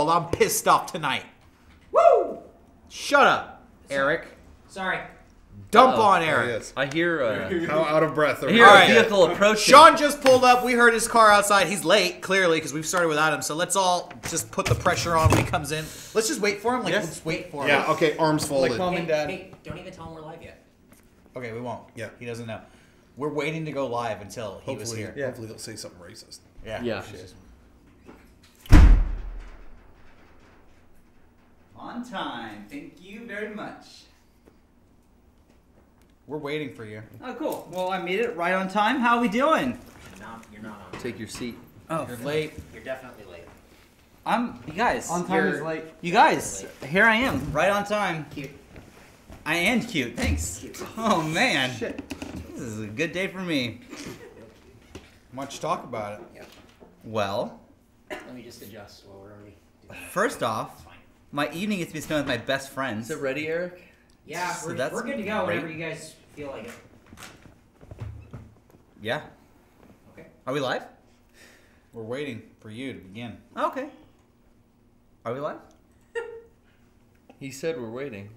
Well, I'm pissed off tonight. Woo! Shut up, Eric. Sorry. Dump on Eric. I hear How out of breath are I we? hear Alright. a vehicle approaching. Sean just pulled up. We heard his car outside. He's late, clearly, because we've started without him. So let's all just put the pressure on when he comes in. Let's just wait for him. Let's wait for him. Yeah, okay, arms folded. Like mom and dad. Hey, don't even tell him we're live yet. Okay, we won't. Yeah. He doesn't know. We're waiting to go live until he was here. Hopefully he'll say something racist. Yeah. On time. Thank you very much. We're waiting for you. Oh, cool. Well, I made it right on time. How are we doing? You're not on. Take your seat. Oh, You're late. You're definitely late. you guys. On time is late. You guys, here I am, right on time. Cute. I am cute. Thanks. Cute. Oh man, Shit. this is a good day for me. Much talk about it. Yeah. Well, Let me just adjust while we're already. first off, Fine. my evening gets to be spent with my best friends. Is it ready, Eric? Yeah, So we're that's good to go whenever great. you guys feel like it. Yeah. Okay. Are we live? We're waiting for you to begin. Okay. Are we live? He said we're waiting.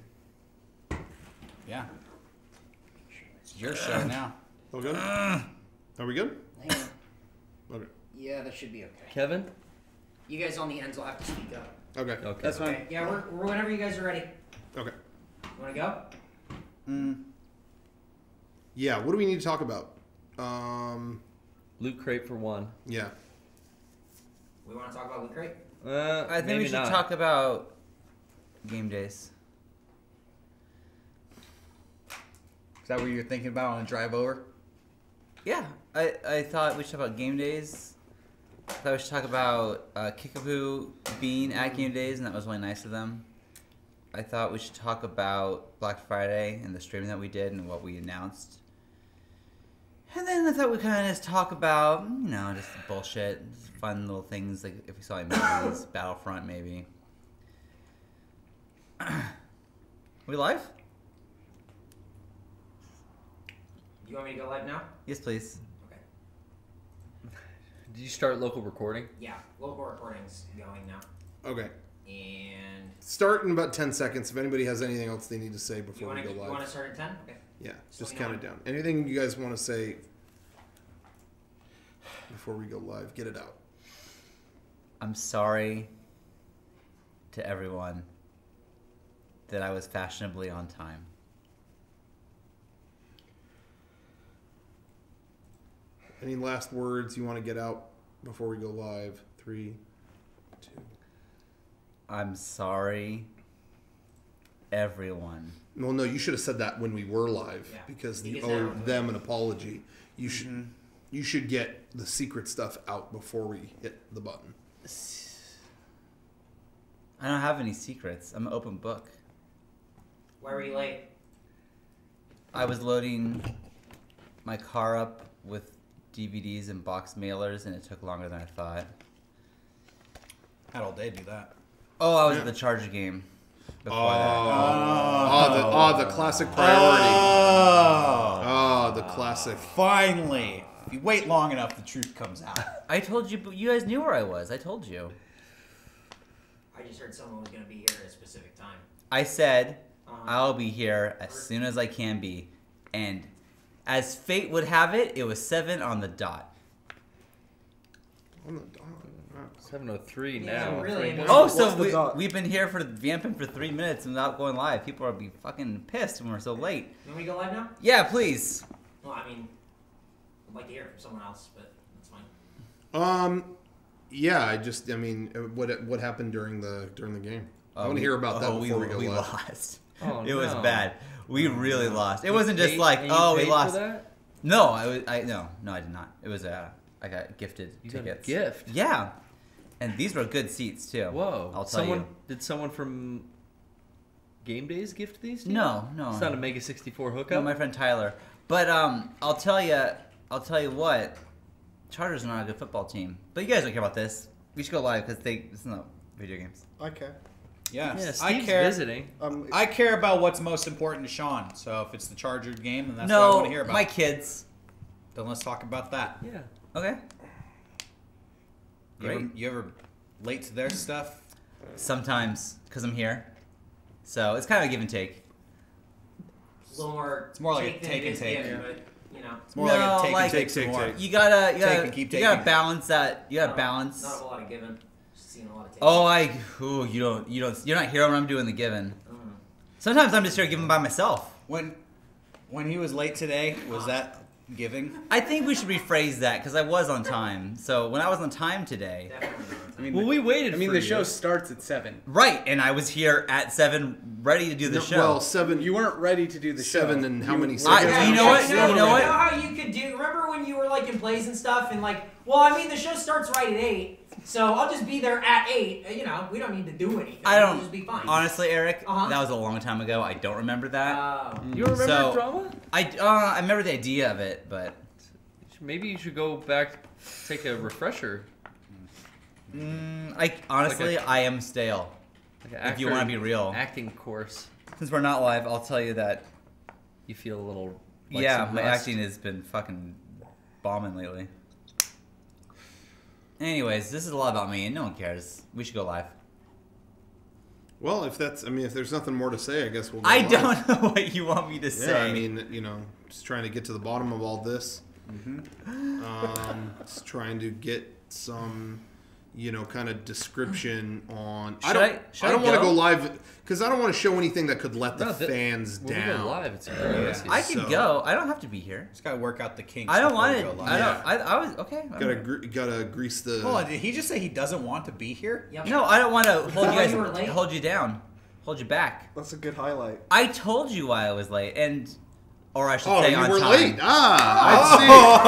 Yeah. It's your show now. All good? Are we good? Hang on. Okay. Yeah, that should be okay. Kevin? You guys on the ends will have to speak up. Okay. Okay. That's fine. Okay. Yeah, we're whenever you guys are ready. Okay. You wanna go? Yeah, what do we need to talk about? Loot crate for one. Yeah. We wanna talk about Loot Crate? I think maybe we should not. talk about game days. Is that what you're thinking about on the drive over? Yeah, I thought we should talk about game days. I thought we should talk about Kickapoo being at game days, and that was really nice of them. I thought we should talk about Black Friday and the streaming that we did and what we announced. And then I thought we kind of just talk about, you know, just bullshit, just fun little things, like if we saw any movies, Battlefront maybe. We live? You want me to go live now? Yes, please. Okay. Did you start local recording? Yeah, local recording's going now. Okay. And Start in about 10 seconds. If anybody has anything else they need to say you before wanna we go you live. wanna start at 10? Okay. Yeah, Just just let me count know. it down. Anything you guys want to say before we go live, get it out. I'm sorry to everyone that I was fashionably on time. Any last words you want to get out before we go live? 3, 2. I'm sorry, everyone. Well, no, you should have said that when we were live Yeah. because you Because owe now- them an apology. You should you should get the secret stuff out before we hit the button. I don't have any secrets. I'm an open book. Why were you late? I was loading my car up with DVDs and box mailers, and it took longer than I thought. Had all day to do that. Oh, I was Yeah. at the Charger game before The classic priority. Oh, the classic. Finally. If you wait long enough, the truth comes out. that. I told you, but you guys knew where I was. I told you. I just heard someone was gonna be here at a specific time. I said Uh-huh. I'll be here as soon as I can be, and as fate would have it, it was 7 on the dot. On the dot. Wow. 7:03 Yeah, now. really. I mean, Oh, What's so the dot? we've been here for vamping for 3 minutes without going live. People are be fucking pissed when we're so late. You want me to go live now? Yeah, please. Well, I mean, I'd like to hear it from someone else, but that's fine. Yeah, I mean, what happened during the game? I want to hear about that before we go live. lost. Oh, It was no. bad. We really lost. It wasn't just Paid- like, and you oh, we paid lost. For that? No, no, I did not. It was I got gifted You got a tickets. gift? Yeah, and these were good seats too. Whoa. I'll tell you. Did someone from Gamedays gift these to you? No. It's not a MEGA64 hookup? No, my friend Tyler. But I'll tell you what. Chargers are not a good football team. But you guys don't care about this. We should go live because it's not video games. Okay. Yes. Yeah, I Steve's care. visiting. I care about what's most important to Sean. So if it's the Charger game, then that's what I want to hear about. my kids. Then let's talk about that. Yeah. Okay. You ever late to their stuff? sometimes because I'm here. So it's kind of a give and take. It's a little more. It's more like a take than take it and is take. give, Yeah. But, you know, It's more like a take like- and take Take, some more. take. You gotta Take and keep you gotta taking. balance that. You gotta balance. Not a whole lot of giving. Just seeing a lot of taking. Oh, you're not here when I'm doing the giving. Sometimes I'm just here giving by myself. When he was late today, was that giving? I think we should rephrase that because I was on time. So when I was on time today, Definitely. I mean, we waited. I mean, for the you. show starts at 7. right, and I was here at 7, ready to do the show. Well, 7. You weren't ready to do the show. 7 and how many were seconds? just- you know what? You You know what? how you could do? Remember when you were like in plays and stuff, and like, well, I mean, the show starts right at 8, so I'll just be there at 8. You know, we don't need to do anything. I We'll don't. just be fine. Honestly, Eric, Uh-huh. that was a long time ago. I don't remember that. You don't remember So- drama? I remember the idea of it, but Maybe you should go back, take a refresher. I am stale. Like an If you want to be real, acting course. since we're not live, I'll tell you that. You feel a little. Like Yeah, some my rust. acting has been fucking bombing lately. Anyways, this is a lot about me, and no one cares. We should go live. Well, if there's nothing more to say, I guess we'll go I live. don't know what you want me to say. Yeah, I mean, just trying to get to the bottom of all this. Just trying to get some, kind of description on. Should I I don't want to go? go live because I don't want to show anything that could let the No, fans When we down. go live, it's hilarious. I can So- go. I don't have to be here. Just gotta work out the kinks. I don't before we want go it. live. I don't. I was okay. Gotta grease the. Hold on, did he just say he doesn't want to be here? Yep. No, I don't want to hold you why you were guys, late? hold you down, hold you back. That's a good highlight. I told you why I was late, or I should Oh, say you on were time. late. I see. Oh.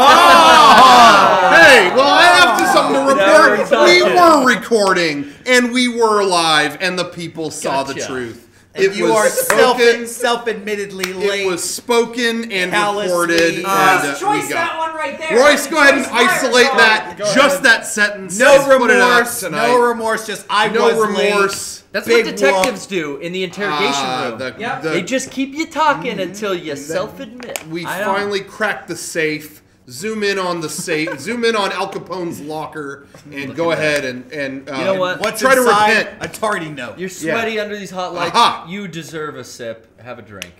Hey, well, I have something to Now report. we're We talking. were recording, and we were live, and the people saw the Gotcha. truth. And you are spoken. self-admittedly late. It was spoken and callously. recorded. Nice and, choice, we that got. one right there. Royce, go ahead and Choice fire isolate song. that. Go Just ahead. that sentence. no and put it out remorse. tonight. No remorse. Just I No was remorse. That's Big what detectives do in the interrogation room. Yep. They just keep you talking until you self-admit. We I don't- finally cracked the safe. Zoom in on the safe. Zoom in on Al Capone's locker, and go ahead and You know what? What's try to inside? repent. I already know. You're sweaty under these hot lights. Aha. You deserve a sip. Have a drink.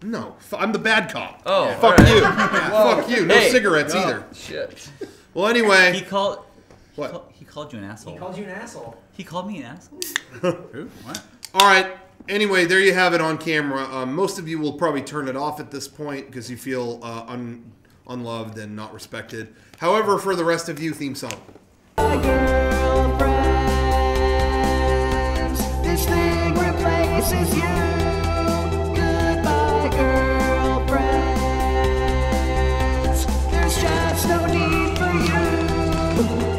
No, I'm the bad cop. Oh, Fuck all right. you. Fuck you. No Hey. cigarettes No. either. Shit. Well, anyway. He called. What? He called you an asshole. He called you an asshole. He called me an asshole. Who? What? All right. Anyway, there you have it on camera. Most of you will probably turn it off at this point because you feel unloved and not respected. However, for the rest of you, theme song. Girlfriends, this thing replaces you. Goodbye, girlfriends. There's just no need for you.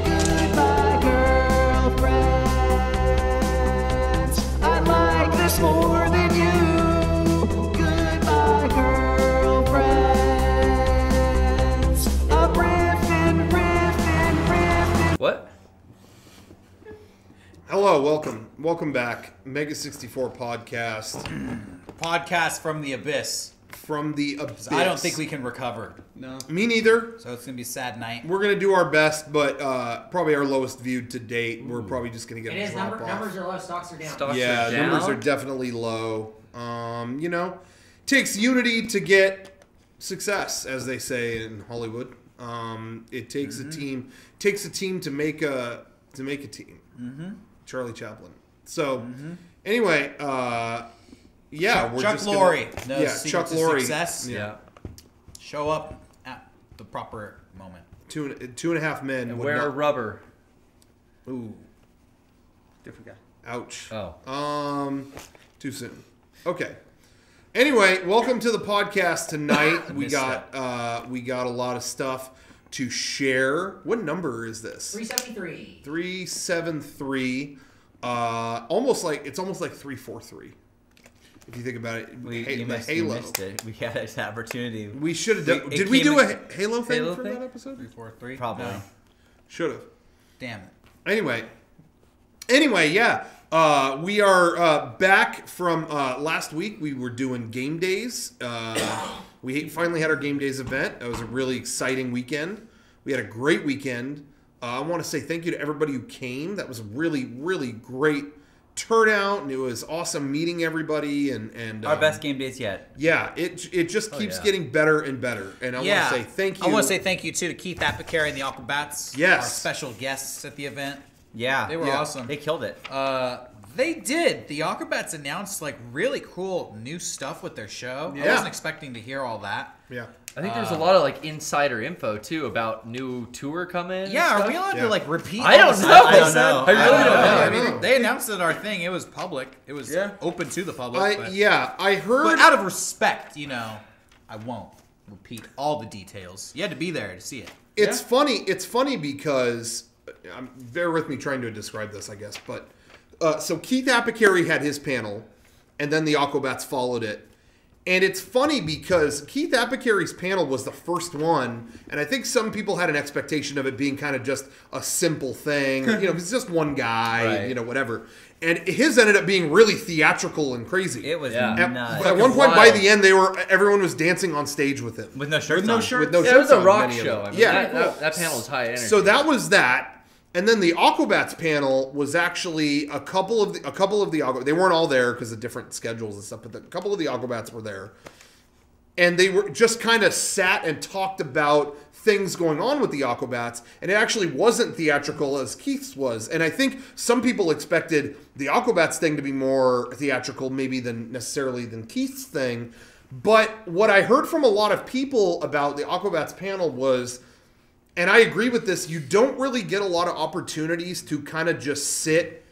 Goodbye, girlfriends. I like this more than you. Goodbye, girlfriends. I'm riffing. What? Hello, welcome back. MEGA64 podcast Podcast from the abyss. from the abyss. I don't think we can recover. No. Me neither. So it's gonna be a sad night. We're gonna do our best, but probably our lowest viewed to date. We're probably just gonna get It a is. drop off. Numbers are low. Stocks are down. Stocks Yeah, are down. numbers are definitely low. Takes unity to get success, as they say in Hollywood. It takes a team. Takes a team to make a team. Charlie Chaplin. So, anyway, yeah, we're Chuck just Lorre. Gonna, No yeah, secret Chuck to Lorre. success. Yeah. Show up at the proper moment. Two and a half men. And would wear not- rubber. Ooh, Different guy. ouch. Oh. Too soon. Okay. Anyway, welcome to the podcast tonight. we missed got a lot of stuff to share. What number is this? 373. 373. Almost like 343. If you think about it, You the missed, you Halo. missed it. We had this opportunity. We should have done. It Did we came do a in- Halo thing Halo for thing? that episode? 343. Probably. No. Should have. Damn it. Anyway, yeah. We are back from last week. We were doing game days. We finally had our game days event. It was a really exciting weekend. We had a great weekend. I want to say thank you to everybody who came. That was a really, really great turnout, and it was awesome meeting everybody. And Our best game days yet. Yeah, it just keeps getting better and better. And I want to say thank you. I want to say thank you too to Keith Apicary and the Aquabats. Yes. Our special guests at the event. Yeah. They were awesome. They killed it. They did. The Aquabats announced like really cool new stuff with their show. I wasn't expecting to hear all that. Yeah. I think there's a lot of like insider info too about new tour coming. Yeah, are we allowed to like repeat? I don't all the know. stuff I they don't said? know. I really don't know. I I mean, know. they announced it at our thing. It was public. It was open to the public. But, I heard. but out of respect, I won't repeat all the details. You had to be there to see it. It's funny. It's funny because bear with me trying to describe this, I guess. But so Keith Apicary had his panel, and then the Aquabats followed it. And it's funny because Keith Apicary's panel was the first one, and I think some people had an expectation of it being kind of just a simple thing. It's just one guy, Right. whatever. And his ended up being really theatrical and crazy. It was Yeah. nuts. At one point, by the end, everyone was dancing on stage with him. With no shirts on. With no Yeah, it was shirts a on, rock many of show. them. I mean, Yeah. that panel was high energy. So that was that, and then the Aquabats panel was actually a couple of the Aquabats. They weren't all there because of different schedules and stuff, but a couple of the Aquabats were there, and they were just kind of sat and talked about things going on with the Aquabats, and it actually wasn't theatrical as Keith's was. And I think some people expected the Aquabats thing to be more theatrical, maybe than Keith's thing. But what I heard from a lot of people about the Aquabats panel was, and I agree with this, you don't really get a lot of opportunities to kind of just sit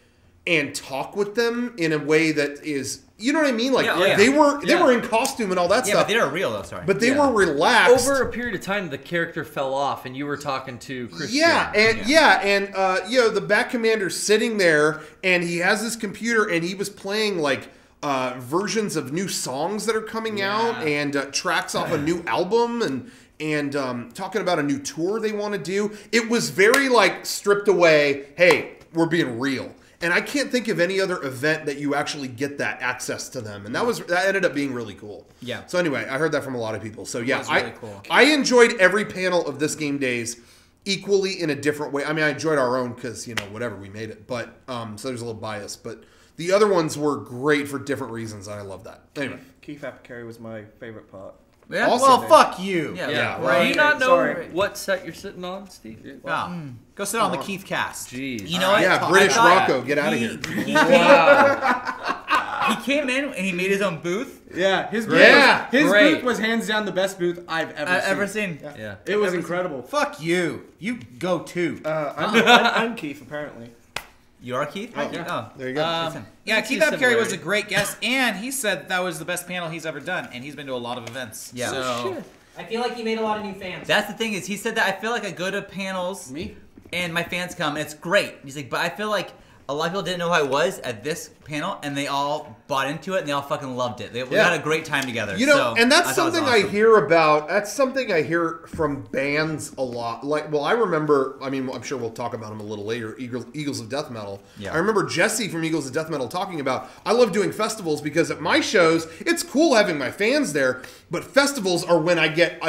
and talk with them in a way that is, you know what I mean? Like they were in costume and all that Yeah, stuff. but they were real though. Sorry. But they were relaxed. over a period of time, the character fell off, and you were talking to Christian. The Bat Commander's sitting there, and he has his computer, and he was playing like versions of new songs that are coming out, and tracks off a new album, and talking about a new tour they want to do. It was very like stripped away. Hey, we're being real. And I can't think of any other event that you actually get that access to them. And that ended up being really cool. Yeah. So anyway, I heard that from a lot of people. So yeah, was really cool. I enjoyed every panel of this Game Days equally in a different way. I mean, I enjoyed our own because, whatever, we made it. But so there's a little bias. But the other ones were great for different reasons. And I love that. Anyway. Keith Apicary was my favorite part. Yeah. Awesome. Well, fuck you. Yeah. Do Right. you not know Sorry. what set you're sitting on, Steve? Go sit on the Keith cast. Jeez. You know what? Yeah, British I thought Rocco, get out of here. He came in and he made his own booth. Yeah, his booth, Yeah. his Great. booth was hands down the best booth I've ever seen. seen. Yeah. It was incredible. Fuck you. You go too. I'm Keith, apparently. You are Keith? yeah. There you go. Listen. Yeah, see Keith Apicary was a similarity. great guest, and he said that was the best panel he's ever done, and he's been to a lot of events. Yeah. So, I feel like you made a lot of new fans. That's the thing is he said that I feel like I go to panels Me? and my fans come and it's great. He's like, but I feel like a lot of people didn't know who I was at this panel and they all bought into it and they all fucking loved it. We had a great time together. So And that's I thought it was something I awesome. hear about. That's something I hear from bands a lot. I remember, I'm sure we'll talk about them a little later, Eagles of Death Metal. Yeah. I remember Jesse from Eagles of Death Metal talking about, I love doing festivals because at my shows, it's cool having my fans there, but festivals are when I get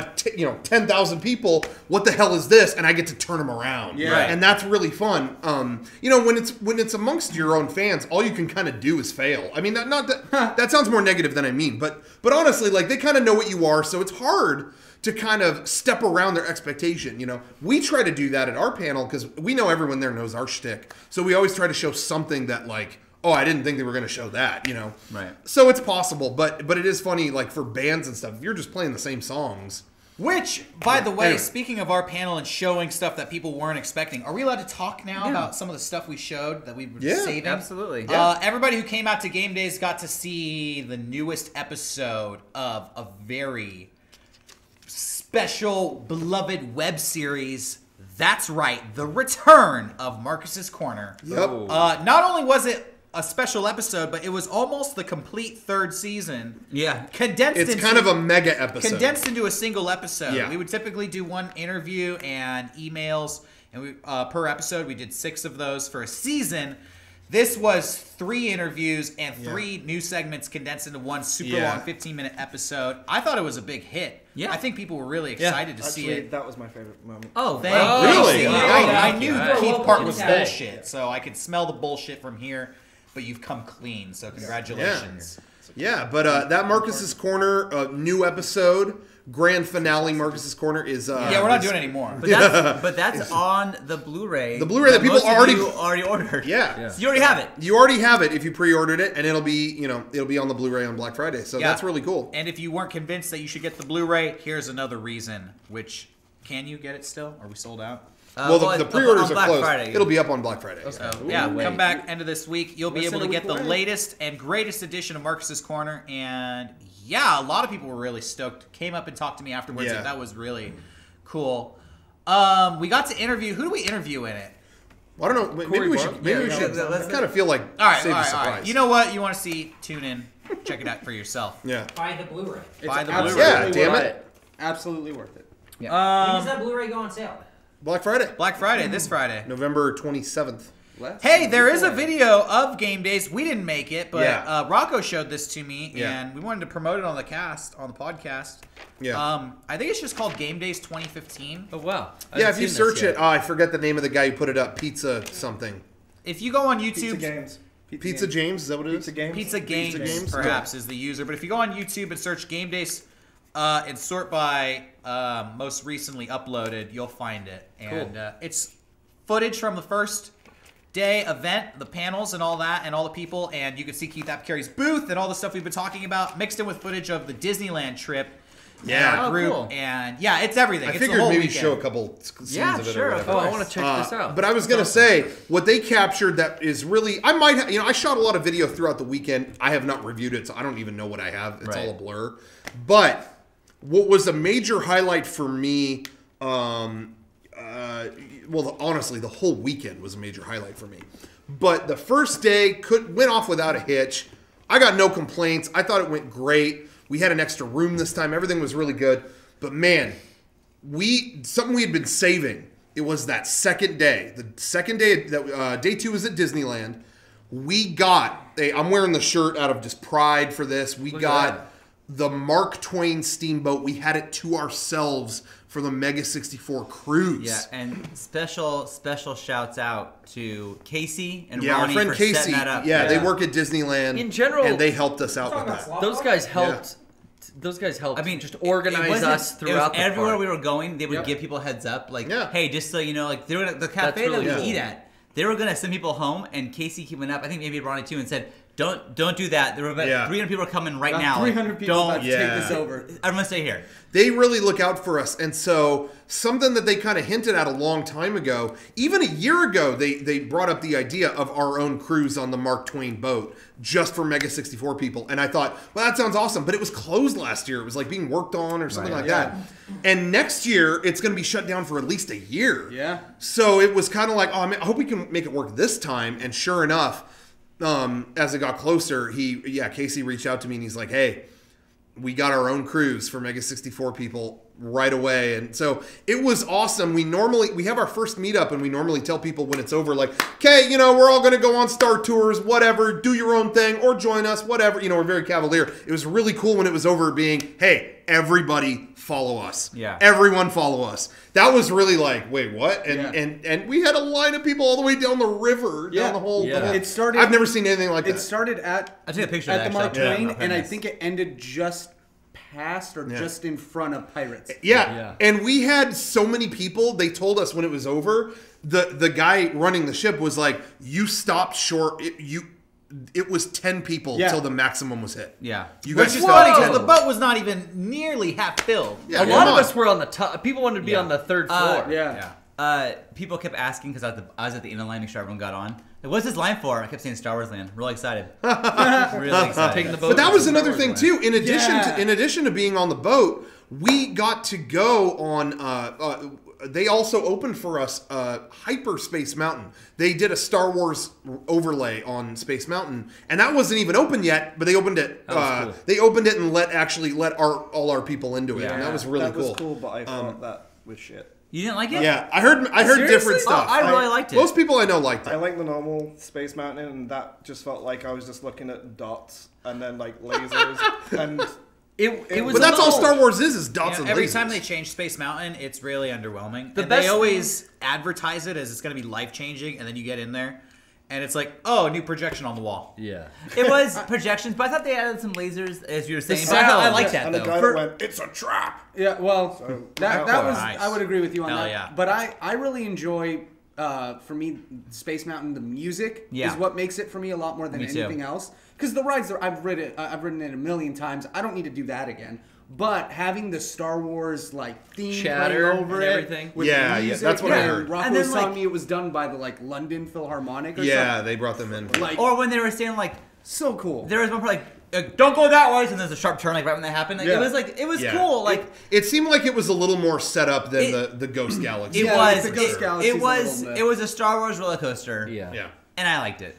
10,000 people, what the hell is this? And I get to turn them around. Yeah. Right. And that's really fun. When it's amongst your own fans, all you can kind of do is fail. I mean, that sounds more negative than I mean, but honestly, like they kind of know what you are, so it's hard to kind of step around their expectation. We try to do that at our panel because we know everyone there knows our shtick, so we always try to show something that like, oh, I didn't think they were going to show that, Right. So it's possible, but it is funny, like for bands and stuff, if you're just playing the same songs. which, by the way, Anyway. speaking of our panel and showing stuff that people weren't expecting, are we allowed to talk now about some of the stuff we showed that we were saving? Absolutely. Everybody who came out to Game Days got to see the newest episode of a very special, beloved web series. That's right, the return of Marcus's Corner. Yep. Not only was it a special episode, but it was almost the complete third season. Yeah. Condensed It's into, kind of a mega episode. condensed into a single episode. Yeah. We would typically do one interview and emails, and we per episode we did 6 of those for a season. This was 3 interviews and 3 new segments condensed into one super long 15-minute episode. I thought it was a big hit. Yeah. I think people were really excited to see it. That was my favorite moment. Oh, Thank wow. you. Really? See, Wow. I knew Right. Keith part was Okay. bullshit, so I could smell the bullshit from here. But you've come clean, so congratulations. Yeah, but that Marcus's Corner new episode, grand finale. Marcus's Corner is Yeah, we're not doing it anymore. But that's on the Blu-ray. The Blu-ray that people most of already- you already ordered. Yeah. So you already have it. You already have it if you pre-ordered it, and it'll be on the Blu-ray on Black Friday. So that's really cool. And if you weren't convinced that you should get the Blu-ray, here's another reason. Which, can you get it still? Are we sold out? Well, the pre-orders are Black closed. Friday. It'll be up on Black Friday. So, come back end of this week. You'll be Less able than to a get the week away. latest and greatest edition of Marcus's Corner. And yeah, a lot of people were really stoked. Came up and talked to me afterwards. Yeah. Like, that was really cool. We got to interview. Who do we interview in it? Well, I don't know. Maybe we should. Maybe we should. I kind of feel like All right, save all a right, surprise. all right. You know what? You want to see? Tune in. Check it out for yourself. Yeah. Buy the Blu-ray. Buy the absolutely Blu-ray. Yeah, damn worth it. Absolutely worth it. When does that Blu-ray go on sale? Black Friday, Black Friday, this Friday. November 27th. Hey, there is a video of Game Days. We didn't make it, but Yeah. Rocco showed this to me, Yeah. and we wanted to promote it on the podcast. Yeah. I think it's just called Game Days 2015. Oh wow. I Yeah, haven't if you seen search this yet. it, I forget the name of the guy who put it up. Pizza something. If you go on Pizza YouTube, Games. Pizza James, is that what it is? Pizza Games. Pizza Games, Games? perhaps is the user, but if you go on YouTube and search Game Days and sort by most recently uploaded, you'll find it. And it's footage from the first day event, the panels and all that, and all the people, and you can see Keith Apcarry's booth and all the stuff we've been talking about, mixed in with footage of the Disneyland trip. Yeah. and our Oh, group, cool. and yeah, it's everything. I it's figured the whole maybe weekend. show a couple scenes Yeah, of it sure, or of whatever. Oh, I want to check this out. But I was gonna say what they captured that is really I might I shot a lot of video throughout the weekend. I have not reviewed it, so I don't even know what I have. It's all a blur. But what was a major highlight for me, honestly, the whole weekend was a major highlight for me. But the first day went off without a hitch. I got no complaints. I thought it went great. We had an extra room this time. Everything was really good. But man, something we had been saving. It was that second day. The second day, day 2 was at Disneyland. We got I'm wearing the shirt out of just pride for this. We got the Mark Twain steamboat. We had it to ourselves for the MEGA64 cruise. Yeah, and special shouts out to Casey and Yeah, our Ronnie friend for Casey. setting that up. Yeah, they work at Disneyland. In general- and they helped us out with Talking about that. slop Those bar? guys helped. Those guys helped. I mean, just it organize wasn't- us it throughout was the everywhere park. we were going, they would Yep. give people a heads up, like, Yeah. hey, just so you know, like they were the cafe really that we cool. eat at. They were gonna send people home, and Casey went up. I think maybe Ronnie too, and said, "Don't do that. There were about 300 people are coming right About now. 300 people Don't about to take this over. Everyone stay here." They really look out for us. And so something that they kind of hinted at a long time ago, even a year ago, they brought up the idea of our own cruise on the Mark Twain boat just for MEGA64 people. And I thought, well, that sounds awesome. But it was closed last year. It was like being worked on or something like that. And next year, it's going to be shut down for at least a year. Yeah. So it was kind of like, oh, man, I hope we can make it work this time. And sure enough, as it got closer, Casey reached out to me and he's like, hey, we got our own cruise for MEGA64 people right away. And so it was awesome. We have our first meetup and we normally tell people when it's over, like, okay, we're all going to go on Star Tours, whatever, do your own thing or join us, whatever. We're very cavalier. It was really cool when it was over being, hey, everybody follow us. Yeah. Everyone follow us. That was really like, wait, what? And we had a line of people all the way down the river, down the whole. Yeah. The whole It started. I've never seen anything like that. It started at I took a picture at of the that, Mark actually. Twain, Yeah. and I think it ended just past or Yeah. just in front of Pirates. Yeah. And we had so many people. They told us when it was over, the guy running the ship was like, "You stopped short. It was 10 people till the maximum was hit. Yeah. You Which guys is stopped funny at because 10. the boat was not even nearly half filled. Yeah, a lot come of on. us were on the top. People wanted to be on the third floor. People kept asking because I was at the inner line, make sure everyone got on. Like, what's this line for? I kept saying Star Wars Land. Really excited. Really excited. Taking the boat. But that was another Star thing Wars too. In addition to being on the boat, we got to go on. They also opened for us Hyperspace Mountain. They did a Star Wars overlay on Space Mountain, and that wasn't even open yet. But they opened it. That was cool. They opened it and let all our people into it, and that was really That cool. was cool, but I thought that was shit. You didn't like it? Yeah, I heard Seriously? different stuff. Oh, I really liked it. Most people I know liked I it. like the normal Space Mountain, and that just felt like I was just looking at dots and then like lasers and. It was But that's all little- Star Wars is dots and every lasers. time they change Space Mountain, it's really underwhelming. The And best they always advertise it as it's going to be life-changing, and then you get in there, and it's like, oh, a new projection on the wall. Yeah. It was projections, but I thought they added some lasers, as you were saying. sound- I like And that, the though. guy that went, it's a trap. Yeah, well, So, that was nice. I would agree with you on Hell that. yeah. But I really enjoy for me Space Mountain, the music Yeah. is what makes it for me a lot more than Me too. anything else. Because the rides I've ridden it a million times. I don't need to do that again. But having the Star Wars like theme Chatter playing over and it, everything. with Yeah, the yeah, music, that's what I and heard. Rocco And was then, telling like- me it was done by the like London Philharmonic or Yeah, something. they brought them in. Like, Or when they were saying, like, so cool. there was one part, like, don't go that way, and there's a sharp turn, like, right when that happened. Like, Yeah. it was Yeah. cool. Like, It seemed like it was a little more set up than It- the Ghost Galaxy. it Yeah, was, like the Ghost Galaxy's a little it was a Star Wars roller coaster. Yeah. Yeah. And I liked it.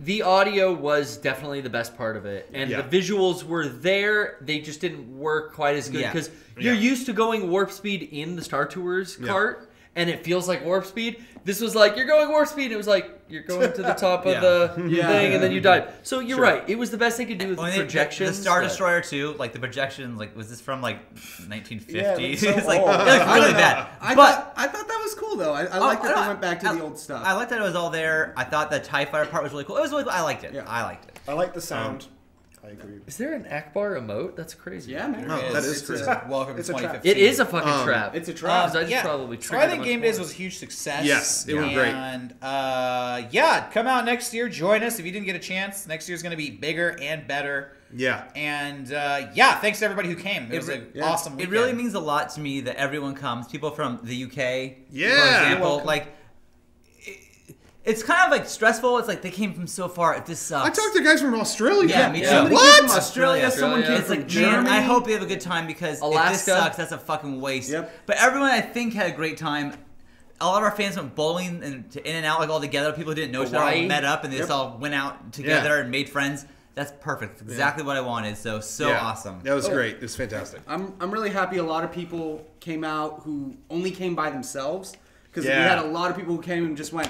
The audio was definitely the best part of it, and Yeah. the visuals were there. They just didn't work quite as good Yeah. because you're Yeah. used to going warp speed in the Star Tours Yeah. cart, and it feels like warp speed. This was like you're going warp speed. It was like you're going to the top of Yeah. the Yeah. thing, and then you died. So you're right. It was the best they could do with When the they- projections. The Star but- Destroyer too, like the projections, like was this from like 1950? Yeah, it looks so it's like old. it looked really bad. I But thought that was cool though. I like that they went back to the old stuff. I liked that it was all there. I thought the TIE Fighter part was really cool. It was really cool. I liked it. Yeah. I liked it. I like the sound. I agree. Is there an Akbar emote? That's crazy. Yeah, man. Oh, that is It's crazy. welcome It's to a trap. 2015. It is a fucking trap. It's a trap. I just yeah. probably So triggered I think it Game much Days more. was a huge success. Yes, they were great. And yeah, come out next year. Join us if you didn't get a chance. Next year's going to be bigger and better. Yeah. And yeah, thanks to everybody who came. It was an awesome It weekend. really means a lot to me that everyone comes. People from the UK, Yeah. for You're example. welcome. Like, it's kind of like stressful. It's like they came from so far. If this sucks, I talked to guys from Australia. Yeah, me too. Somebody What? came from Australia, someone came It's from like, Germany. man, I hope they have a good time because if this Alaska. sucks, that's a fucking waste. Yep. But everyone, I think, had a great time. A lot of our fans went bowling and to In and Out like all together. People who didn't know each other all Hawaii. met up and they just Yep. all went out together Yeah. and made friends. That's perfect. It's exactly what I wanted. So Yeah. awesome. That was great. It was fantastic. I'm really happy a lot of people came out who only came by themselves because we Yeah. had a lot of people who came and just went,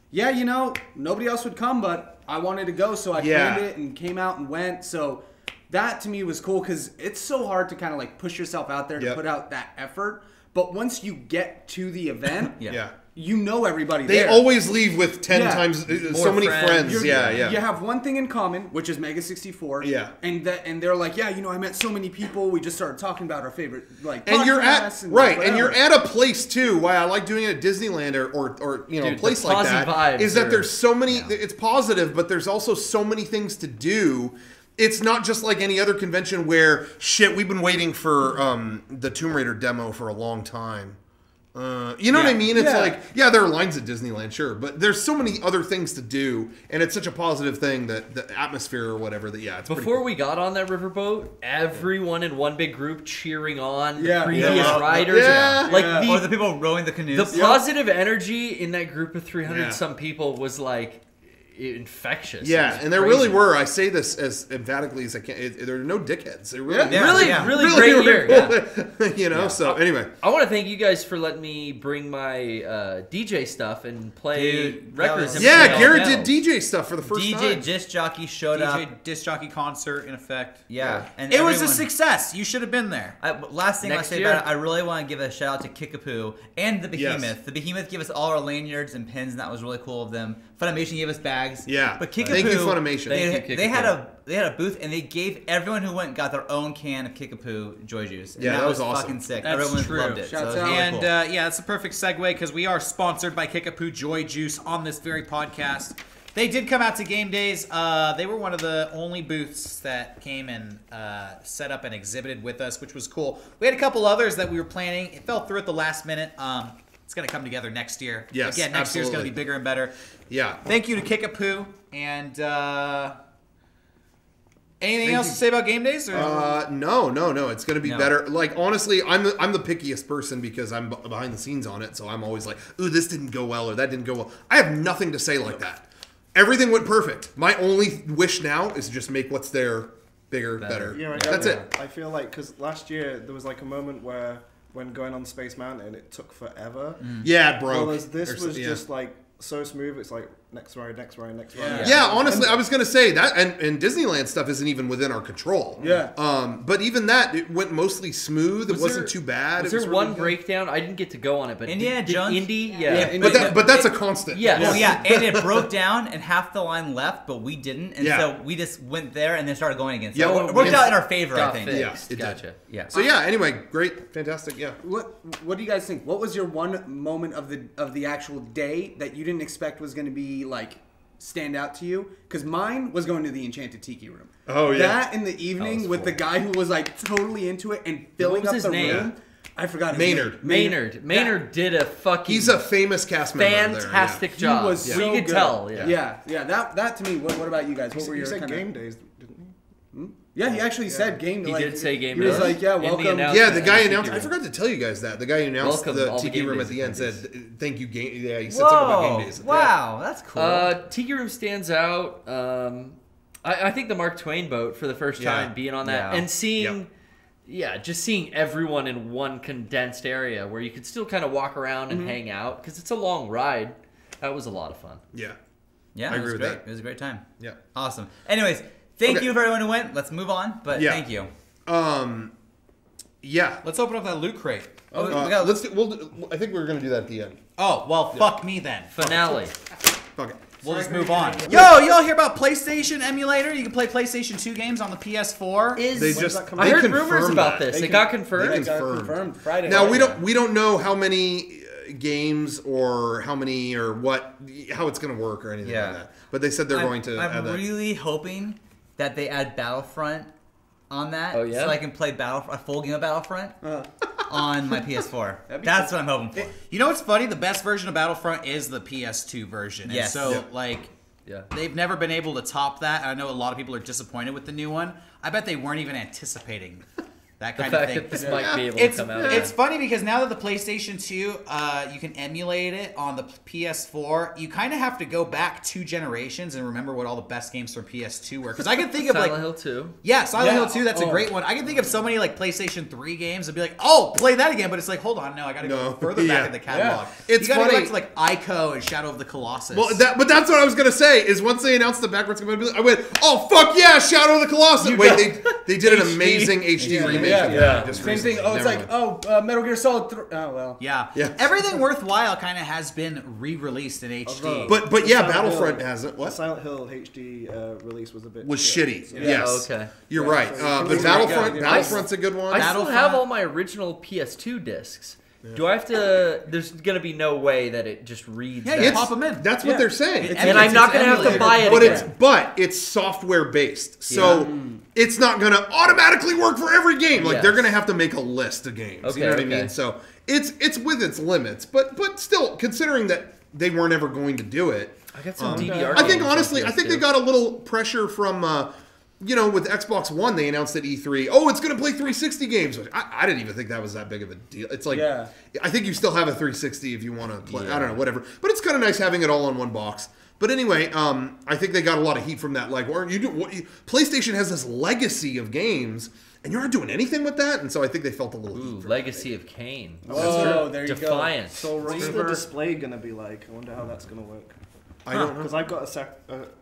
yeah, you know, nobody else would come, but I wanted to go, so I Yeah. planned it and came out and went. So that to me was cool because it's so hard to kind of like push yourself out there to Yep. put out that effort. But once you get to the event, Yeah. you know everybody They there. always leave with 10 Yeah. times so More many friends. friends. You're- Yeah, yeah. You have one thing in common, which is MEGA64. Yeah. And they're like, yeah, you know, I met so many people. We just started talking about our favorite like And you're at podcasts and right, whatever. and you're at a place too. Why I like doing it at Disneyland or you know Dude, a place the like posse that vibes is that are- there's so many. It's positive, but there's also so many things to do. It's not just like any other convention where shit. We've been waiting for the Tomb Raider demo for a long time. You know what I mean? It's Yeah. like, yeah, there are lines at Disneyland, sure, but there's so many other things to do, and it's such a positive thing that the atmosphere or whatever that, yeah, it's pretty Before cool. we got on that riverboat, everyone in one big group cheering on the Yeah. previous Yeah. riders. Yeah. Like Yeah. Or the people rowing the canoes. the positive energy in that group of 300 Yeah. some people was like infectious. It Yeah, was and there crazy. really were. I say this as emphatically as I can. There are no dickheads. There really, Yeah. Really, Yeah. really great year. Yeah. you know. So anyway, I want to thank you guys for letting me bring my DJ stuff and play Dude, that records. was- and yeah, play Garrett all did panels. DJ stuff for the first DJ time. disc jockey showed DJ up. disc jockey concert in effect. Yeah, and It was a everyone- success. You should have been there. Last thing Next I say year. about it, I really want to give a shout out to Kickapoo and the Behemoth. Yes. The Behemoth gave us all our lanyards and pins, and that was really cool of them. Funimation gave us bags. Yeah. but Kickapoo, Thank you, Funimation. They, Thank you, they had Kickapoo. they had a booth, and they gave everyone who went got their own can of Kickapoo Joy Juice. And Yeah, that was awesome. fucking sick. That's Everyone true. loved it. Shouts so it was out. really And cool. yeah, it's a perfect segue because we are sponsored by Kickapoo Joy Juice on this very podcast. They did come out to Game Days. They were one of the only booths that came and set up and exhibited with us, which was cool. We had a couple others that we were planning. It fell through at the last minute. It's going to come together next year. Yes, Again, next year's going to absolutely. be bigger and better. Yeah. Thank you to Kickapoo. And anything Thank else you. to say about Game Days? Or? No. It's going to be No. better. Like honestly, I'm the pickiest person because I'm behind the scenes on it, so I'm always like, ooh, this didn't go well or that didn't go well. I have nothing to say like that. Everything went perfect. My only wish now is to just make what's there bigger, better. Yeah, That's it. I feel like because last year there was like a moment where when going on Space Mountain, it took forever. Yeah, it broke. Whereas this was yeah. just like so smooth. It's like next ride, next ride, next ride. Yeah, honestly, I was gonna say that, and Disneyland stuff isn't even within our control. Yeah. But even that, it went mostly smooth. It wasn't too bad. Was It there really one good. breakdown? I didn't get to go on it, but Indiana Jones? Indy, But that's a constant. Yes. Well, yeah, and it broke down, and half the line left, but we didn't, and Yeah. so we just went there and then started going again. So Yeah, it worked well, out in our favor, I got think. fixed. Yeah, it did. Gotcha. Yeah. So yeah. Anyway, great, fantastic. Yeah. What do you guys think? What was your one moment of the actual day that you didn't expect was going to be like stand out to you? Because mine was going to the Enchanted Tiki Room. Oh, yeah. That in the evening with the guy who was like totally into it and filling was up his the name? room. I forgot his Maynard. name. Maynard did a fucking He's a famous cast member. fantastic He job. was so you could good. tell. Yeah. That to me. What about you guys? What were You your said kinda- Game Days, didn't you? Yeah, he actually said game. He like, did say Game He was Days. like, yeah, In the welcome. announcement. Yeah, the guy Tiki announced. I Room. forgot to tell you guys that the guy who announced Welcome all the the Tiki Game Room Days at the end attendees. said, "Thank you, game." Yeah, he said something about Whoa! Game Days. Wow, that's cool. Tiki Room stands out. I think the Mark Twain boat for the first time Yeah. being on that Yeah. and seeing, just seeing everyone in one condensed area where you could still kind of walk around and hang out because it's a long ride. That was a lot of fun. Yeah, Yeah, I it agree was with great. that. It was a great time. yeah. Awesome. Anyways, thank Okay. you for everyone who went. Let's move on, but Yeah. thank you. Yeah. Let's open up that loot crate. Oh, we got, Let's. I think we're gonna do that at the end. Oh, well, fuck me then. Finale. Okay. We'll just move on. Yo, y'all hear about PlayStation Emulator? You can play PlayStation 2 games on the PS4. They just. that come I they heard confirmed rumors about that. this. It got confirmed. They It got confirmed. confirmed Friday. Now night. we don't know how many games or how many or how it's gonna work or anything Yeah. like that. But they said they're going to add I'm that. really hoping that they add Battlefront on that, Oh, yeah? so I can play a full game of Battlefront on my PS4. That'd be That's what I'm hoping for. You know what's funny? The best version of Battlefront is the PS2 version. Yes. And so, Yeah. like, Yeah. they've never been able to top that. And I know a lot of people are disappointed with the new one. I bet they weren't even anticipating that The kind of fact thing. that this might be able It's to come out. it's funny because now that the PlayStation 2, you can emulate it on the PS4. You kind of have to go back 2 generations and remember what all the best games from PS2 were. Because I can think of Silent like Hill 2. yeah, Silent Yeah. Hill 2. That's a Oh. great one. I can think of so many like PlayStation 3 games and be like, oh, play that again. But it's like, hold on, no, I got to No. go further Yeah. back in the catalog. Yeah. It's you got to go funny. back to like Ico and Shadow of the Colossus. Well, but that's what I was gonna say. Is once they announced the backwards compatibility, I went, "Oh fuck yeah, Shadow of the Colossus!" Wait, they did an amazing HD remake. of that just Same thing. recently. Oh, it's Never like, mind. Metal Gear Solid 3. Oh, well. yeah, Yeah. Everything worthwhile kind of has been re-released in HD. But yeah, Silent Battlefront Hill- hasn't. The What Silent Hill HD release was a bit was shit, shitty? so- Yes. Oh, okay. You're Yeah, right. so But it's Battlefront, I- Battlefront's a good one. I still Battlefront. have all my original PS2 discs. Do I have to? There's gonna be no way that it just reads. Yeah, that. you pop them in. That's what they're saying. It and I'm not gonna have to emulated. buy it But again. it's software based, so it's not gonna automatically work for every game. Like Yes. they're gonna have to make a list of games. Okay, you know what I okay. mean? So it's with its limits, but still, considering that they weren't ever going to do it, I got some DDR. I think games on honestly, I think they PS2. got a little pressure from. With Xbox One, they announced at E3, oh, it's going to play 360 games. I didn't even think that was that big of a deal. It's like, Yeah. I think you still have a 360 if you want to play. I don't know, whatever. But it's kind of nice having it all in one box. But anyway, I think they got a lot of heat from that. Like, PlayStation has this legacy of games, and you're not doing anything with that. And so I think they felt a little heat. Ooh, from Legacy of Kain. Oh, there you Defiant. So what's the Reaper. display gonna be like? I wonder how that's gonna work. I don't know. Because I've got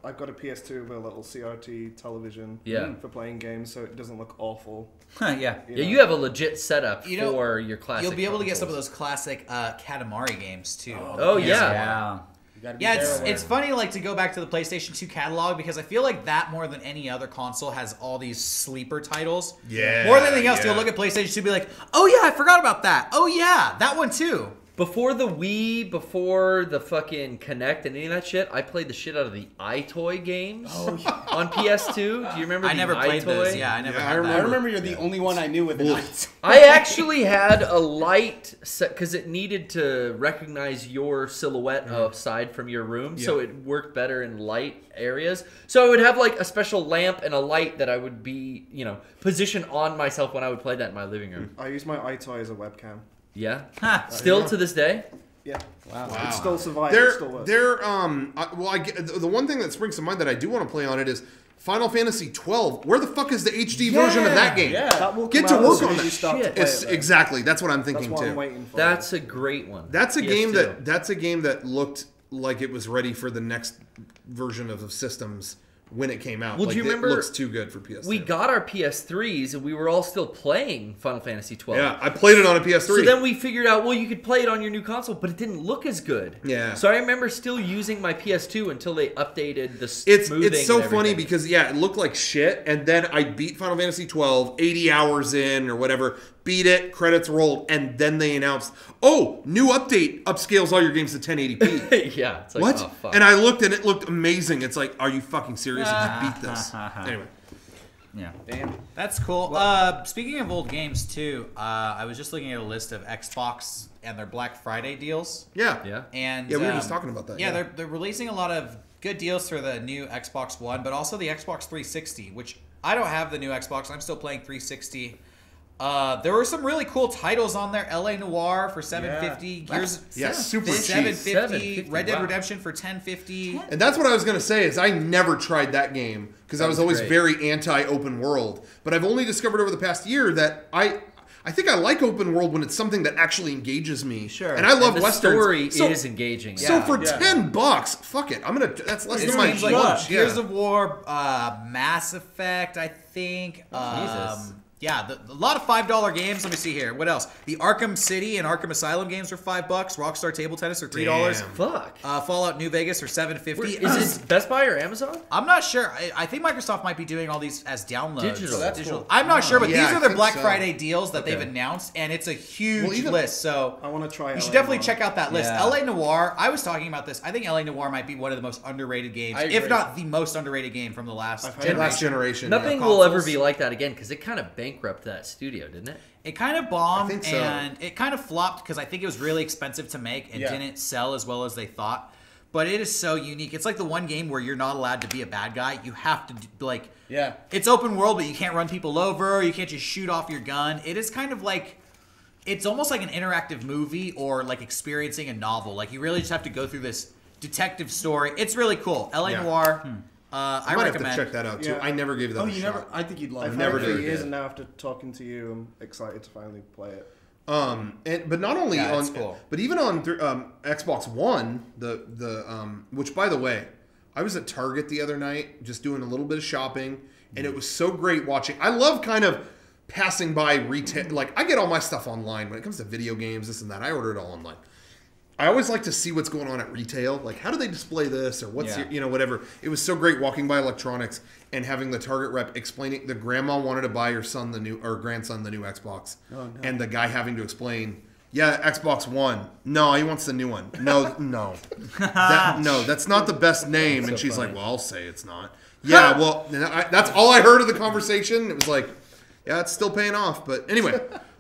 I've got a PS2 with a little CRT television Yeah. for playing games, so it doesn't look awful. yeah. Yeah, know? you have a legit setup You know, for your classic. You'll be able to get some of consoles. those classic Katamari games too. Oh yeah. Yeah. You gotta be Yeah, there. it's funny like to go back to the PlayStation 2 catalog because I feel like that more than any other console has all these sleeper titles. Yeah, More than anything else, yeah. you'll look at PlayStation 2 and be like, oh yeah, I forgot about that. Oh yeah, that one too. Before the Wii, before the fucking Kinect and any of that shit, I played the shit out of the iToy games on PS2. Do you remember I the never played iToy? those. Yeah, I never Yeah, had I that. remember you're the only one I knew with an eye. I actually had a light set because it needed to recognize your silhouette aside from your room, so it worked better in light areas. So I would have like a special lamp and a light that I would be, position on myself when I would play that in my living room. I use my iToy as a webcam. Yeah. Huh. Still to this day. Yeah. Wow. Wow. It still survives. It still works. The one thing that springs to mind that I do want to play on it is Final Fantasy 12. Where the fuck is the HD version of that game? Yeah. That will Get come to out work as soon on as that you start to shit. play It's it, though. exactly. That's what I'm That's thinking what I'm too. waiting for. That's a great one. That's a game PS2. that's a game that looked like it was ready for the next version of the systems when it came out. Well, like, do you remember it looks too good for PS2. We got our PS3s and we were all still playing Final Fantasy 12. Yeah, I played it on a PS3. So then we figured out, well, you could play it on your new console, but it didn't look as good. Yeah. So I remember still using my PS2 until they updated the smoothing. It's so and funny everything. because it looked like shit, and then I beat Final Fantasy 12 80 hours in or whatever, beat it, credits rolled, and then they announced, "Oh, new update upscales all your games to 1080p." yeah. It's like, What? Oh, fuck. And I looked and it looked amazing. It's like, are you fucking serious? I just beat this. Anyway, Yeah. Damn. That's cool. Speaking of old games too, I was just looking at a list of Xbox and their Black Friday deals. yeah, Yeah. And we were just talking about that. Yeah, they're releasing a lot of good deals for the new Xbox One, but also the Xbox 360, which I don't have the new Xbox. I'm still playing 360. There were some really cool titles on there. LA Noire for $750. Gears super cheap. $750. Red Dead wow. Redemption for $1050. And that's what I was going to say is I never tried that game because I was always great. very anti-open world. But I've only discovered over the past year that I think I like open world when it's something that actually engages me. Sure. And I love And the westerns. story So- is engaging. So yeah. for $10, fuck it. That's less It's than my games like lunch. Gears of War, Mass Effect, I think. Jesus. Yeah, a lot of $5 games. Let me see here. What else? The Arkham City and Arkham Asylum games are $5. Rockstar Table Tennis are $3. Damn. Fuck. Fallout New Vegas are $750. Is it Best Buy or Amazon? I'm not sure. I think Microsoft might be doing all these as downloads. Digital. That's cool. I'm not sure, but Yeah, these I are their think Black so. Friday deals that they've Okay. announced, and it's a huge Well, even- list. So I want to try. you should LA definitely Noire. check out that list. Yeah. LA Noire. I was talking about this. I think LA Noire might be one of the most underrated games, I if agree. not the most underrated game from the last I've heard generation. Last generation. Nothing yeah. will ever Consoles. be like that again because it kind of bankrupted that studio, didn't it? It kind of bombed I think so. and it kind of flopped because I think it was really expensive to make and Yeah. didn't sell as well as they thought. But it is so unique. It's like the one game where you're not allowed to be a bad guy. You have to like. Yeah. It's open world, but you can't run people over. You can't just shoot off your gun. It is kind of like. It's almost like an interactive movie or like experiencing a novel. Like you really just have to go through this detective story. It's really cool. LA Yeah. Noire. I I might recommend. have to check that out too. Yeah. I never gave that Oh, a you shot. never? I think you'd love I've it. never never for did. years, and now after talking to you, I'm excited to finally play it. But not only Yeah, on, it's cool. but even on Xbox One, which by the way, I was at Target the other night just doing a little bit of shopping, and it was so great watching. I love kind of passing by retail. Like I get all my stuff online when it comes to video games, this and that. I order it all online. I always like to see what's going on at retail. Like, how do they display this or what's, Yeah. whatever. It was so great walking by electronics and having the Target rep explaining the grandma wanted to buy her son grandson the new Xbox. Oh, no. And the guy having to explain, yeah, Xbox One. No, he wants the new one. No, that's not the best name. That's And so she's funny. like, well, I'll say it's not. Yeah, well, that's all I heard of the conversation. It was like, yeah, it's still paying off. But anyway.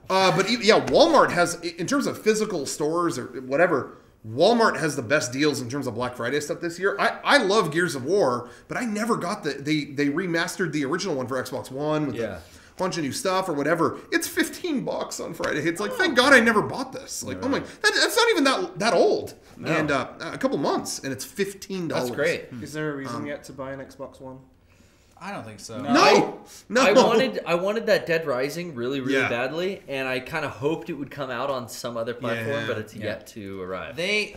Walmart has, in terms of physical stores or whatever, Walmart has the best deals in terms of Black Friday stuff this year. I love Gears of War, but I never got they remastered the original one for Xbox One with a bunch of new stuff or whatever. It's $15 on Friday. It's like, thank God I never bought this. Like, oh my, that's not even that old. No. And a couple months, and it's $15. That's great. Is there a reason yet to buy an Xbox One? I don't think so. No. I wanted that Dead Rising really Yeah. badly, and I kind of hoped it would come out on some other platform, Yeah. but it's yet to arrive. They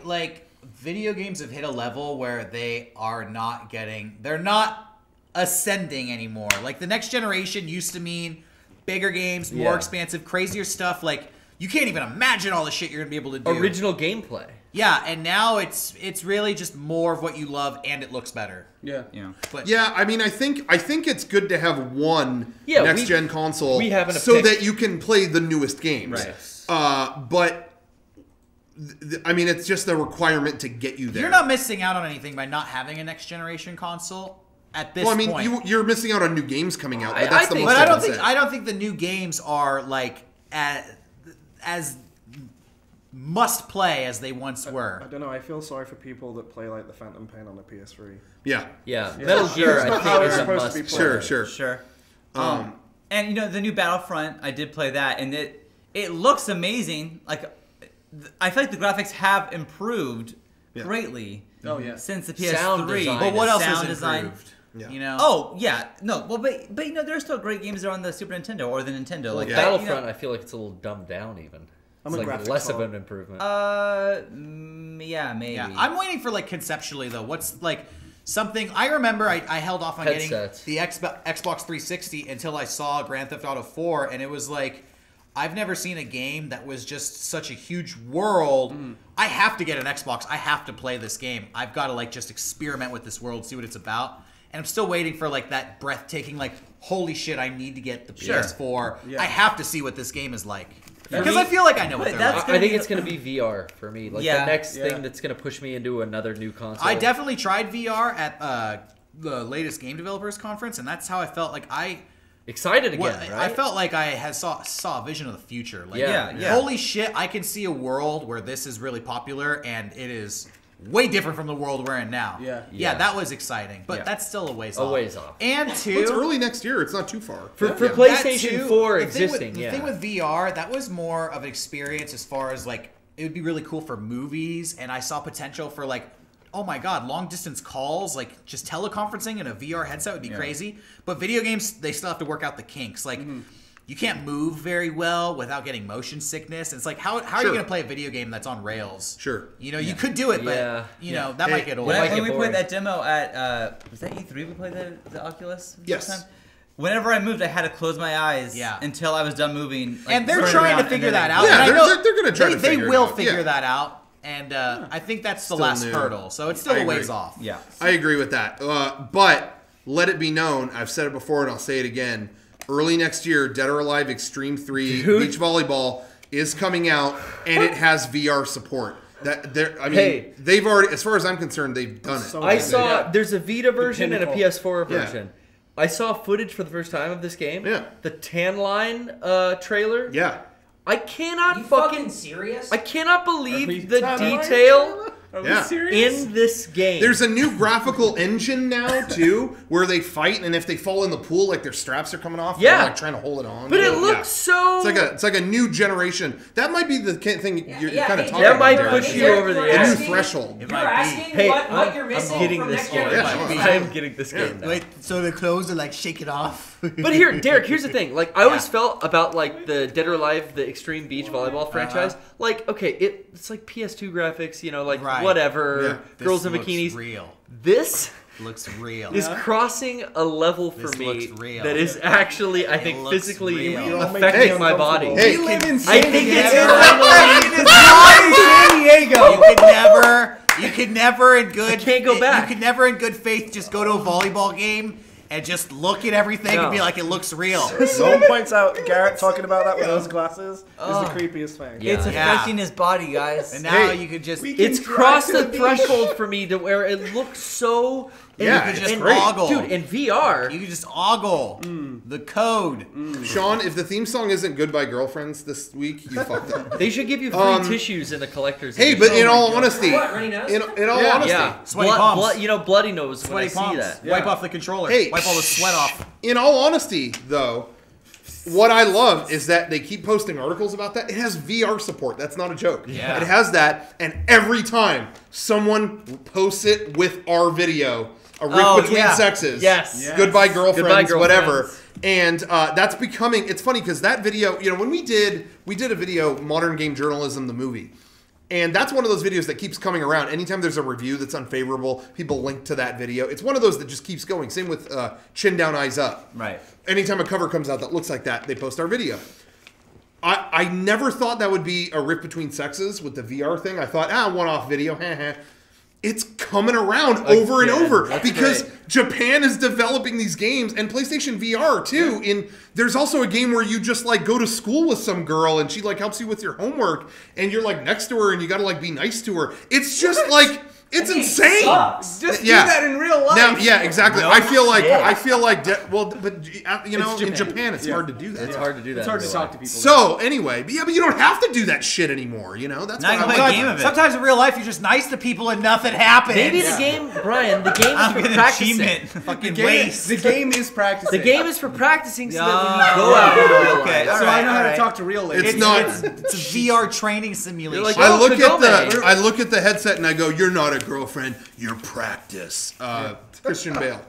video games have hit a level where they're not ascending anymore. Like the next generation used to mean bigger games, more Yeah. expansive, crazier stuff. Like you can't even imagine all the shit you're gonna be able to do. Original gameplay. Yeah, and now it's really just more of what you love, and it looks better. Yeah. Yeah. But Yeah, I mean, I think it's good to have one Yeah, next gen console we haven't so picked- that you can play the newest games. Right. But I mean, it's just a requirement to get you there. you're not missing out on anything by not having a next generation console at this Well, I mean, point. you're missing out on new games coming out. I But that's the think- most But I I can say. don't think the new games are like as must play as they once were. I don't know. I feel sorry for people that play like the Phantom Pain on the PS3. Yeah. Yeah, Metal Gear, It's I not how think, it's is a supposed to must. be play. played. Sure. Sure. And the new Battlefront, I did play that, and it looks amazing. Like I feel like the graphics have improved greatly. Oh yeah. Since the PS3. Sound design. But what else Sound has design. improved? Yeah. You know? Oh yeah, no, well, but you know, there's still great games that are on the Super Nintendo or the Nintendo. Like Battlefront, I feel like it's a little dumbed down even. I'm It's a like graphics less of hog. an improvement. Yeah, maybe. Yeah, I'm waiting for like conceptually though. What's like something I remember I held off on Headsets. getting the Xbox 360 until I saw Grand Theft Auto 4, and it was like I've never seen a game that was just such a huge world. I have to get an Xbox. I have to play this game. I've got to like just experiment with this world, see what it's about. And I'm still waiting for like that breathtaking like holy shit, I need to get the PS4. Yeah. I have to see what this game is like. Because I feel like I know what they're like. I think it's going to be VR for me. Like Yeah. the next thing that's going to push me into another new console. I definitely tried VR at the latest Game Developers Conference, and that's how I felt. Like excited again, right? I felt like I had saw a vision of the future. Like, Yeah. holy shit, I can see a world where this is really popular, and it is way different from the world we're in now. Yeah. That was exciting, but Yeah. that's still a ways A off. ways off. And Well, two, it's early next year. It's not too far. For that PlayStation too, 4 the existing, thing yeah. with VR, that was more of an experience as far as like it would be really cool for movies, and I saw potential for like, oh my god, long distance calls, like just teleconferencing in a VR headset would be crazy. But video games, they still have to work out the kinks. Like you can't move very well without getting motion sickness. And it's like how are you going to play a video game that's on rails? Sure. You know, you could do it, but you know that might get old. might When get we boring. played that demo at was that E3? We played the Oculus. Yes. Time? Whenever I moved, I had to close my eyes until I was done moving. Like, And they're turning trying around to figure and that then- out. Yeah, And I they're know gonna try to they figure it will out. figure Yeah. that out. And I think that's the Still last new. hurdle. So it's still I a ways agree. off. Yeah. I agree with that. But let it be known, I've said it before and I'll say it again. Early next year, Dead or Alive Extreme 3 Beach Volleyball is coming out, and it has VR support. They've already, as far as I'm concerned, they've done it. So I good. saw there's a Vita version and a pinnacle. PS4 version. I saw footage for the first time of this game. Yeah. The Tan Line trailer. Yeah. I cannot You fucking serious? I cannot Are we believe the Tan Line? detail Are we Yeah. serious? in this game. There's a new graphical engine now, too, where they fight, and if they fall in the pool, like their straps are coming off, Yeah. they're like trying to hold it on. but it Yeah. looks so. It's like a new generation. That might be the thing you're Yeah, kind of hey, talking that about. might there, push actually. you over the You're edge. A new asking- threshold. It You're might be. asking Hey, what you're I'm missing getting from this next game. generation. Yeah, I am getting this game now. Wait, so the clothes are like shake it off. But here, Derek, here's the thing. Like, I always felt about like the Dead or Alive, the Extreme Beach Volleyball franchise. Like, okay, it's like PS2 graphics, you know, like Right. whatever, This girls in looks bikinis. Real. This Looks real. is crossing a level for This me looks real. that is actually, I think, looks physically real. You're all affecting making my us body. uncomfortable. Hey, We live in I San think it's Diego. finally. San Diego. You could never in good. can't go back. You could never in good faith just go to a volleyball game and just look at everything No. and be like, it looks real. Someone points out Garrett talking about that with those glasses is the creepiest thing. Yeah. It's affecting his body, guys. And now Hey, you could just. It's crossed the threshold for me to where it looks so. Yeah, you could just and- ogle. Dude, in VR. You could just ogle the code. Sean, if the theme song isn't Goodbye Girlfriends this week, you fucked up. They should give you free tissues in the collector's Hey, edition. but in all honesty, What, runny nose? in all honesty, Yeah, Sweaty palms. bloody nose when Sweaty I palms. see that. Wipe off the controller. Hey, Wipe all the sweat off. in all honesty, though, what I love is that they keep posting articles about that. It has VR support. That's not a joke. Yeah. It has that, and every time someone posts it with our video, a rip between sexes, Yes. Goodbye Girlfriends, Goodbye Girlfriends. whatever. And that's becoming, it's funny because that video, you know, when we did a video, Modern Game Journalism, the movie. And that's one of those videos that keeps coming around. Anytime there's a review that's unfavorable, people link to that video. It's one of those that just keeps going. Same with Chin Down, Eyes Up. Right. Anytime a cover comes out that looks like that, they post our video. I never thought that would be a rip between sexes with the VR thing. I thought, one-off video, It's coming around over and over because Japan is developing these games and PlayStation VR too. There's also a game where you just like go to school with some girl and she like helps you with your homework and you're like next to her and you gotta like be nice to her. It's just like It's insane. Just do Yeah. that in real life. Now, yeah, exactly. No I feel like shit. but you know, It's in Japan. Japan, it's hard to do that. It's hard to do that. It's hard in to real talk to life. people. So anyway, but you don't have to do that shit anymore. You know, that's Now you what can I play a like. game of it. Sometimes in real life, you're just nice to people and nothing happens. Maybe the game, Brian. The game is I'm for gonna practicing. achievement. fucking the waste. game is practicing. The game is for practicing, so that when Yeah. you go out in real Okay. life, So I know how to Alright. talk to real ladies. It's not. It's a VR training simulation. like, I Oh, look at Kagome. I look at the headset and I go, "You're not a girlfriend. You're practice." Christian Bale.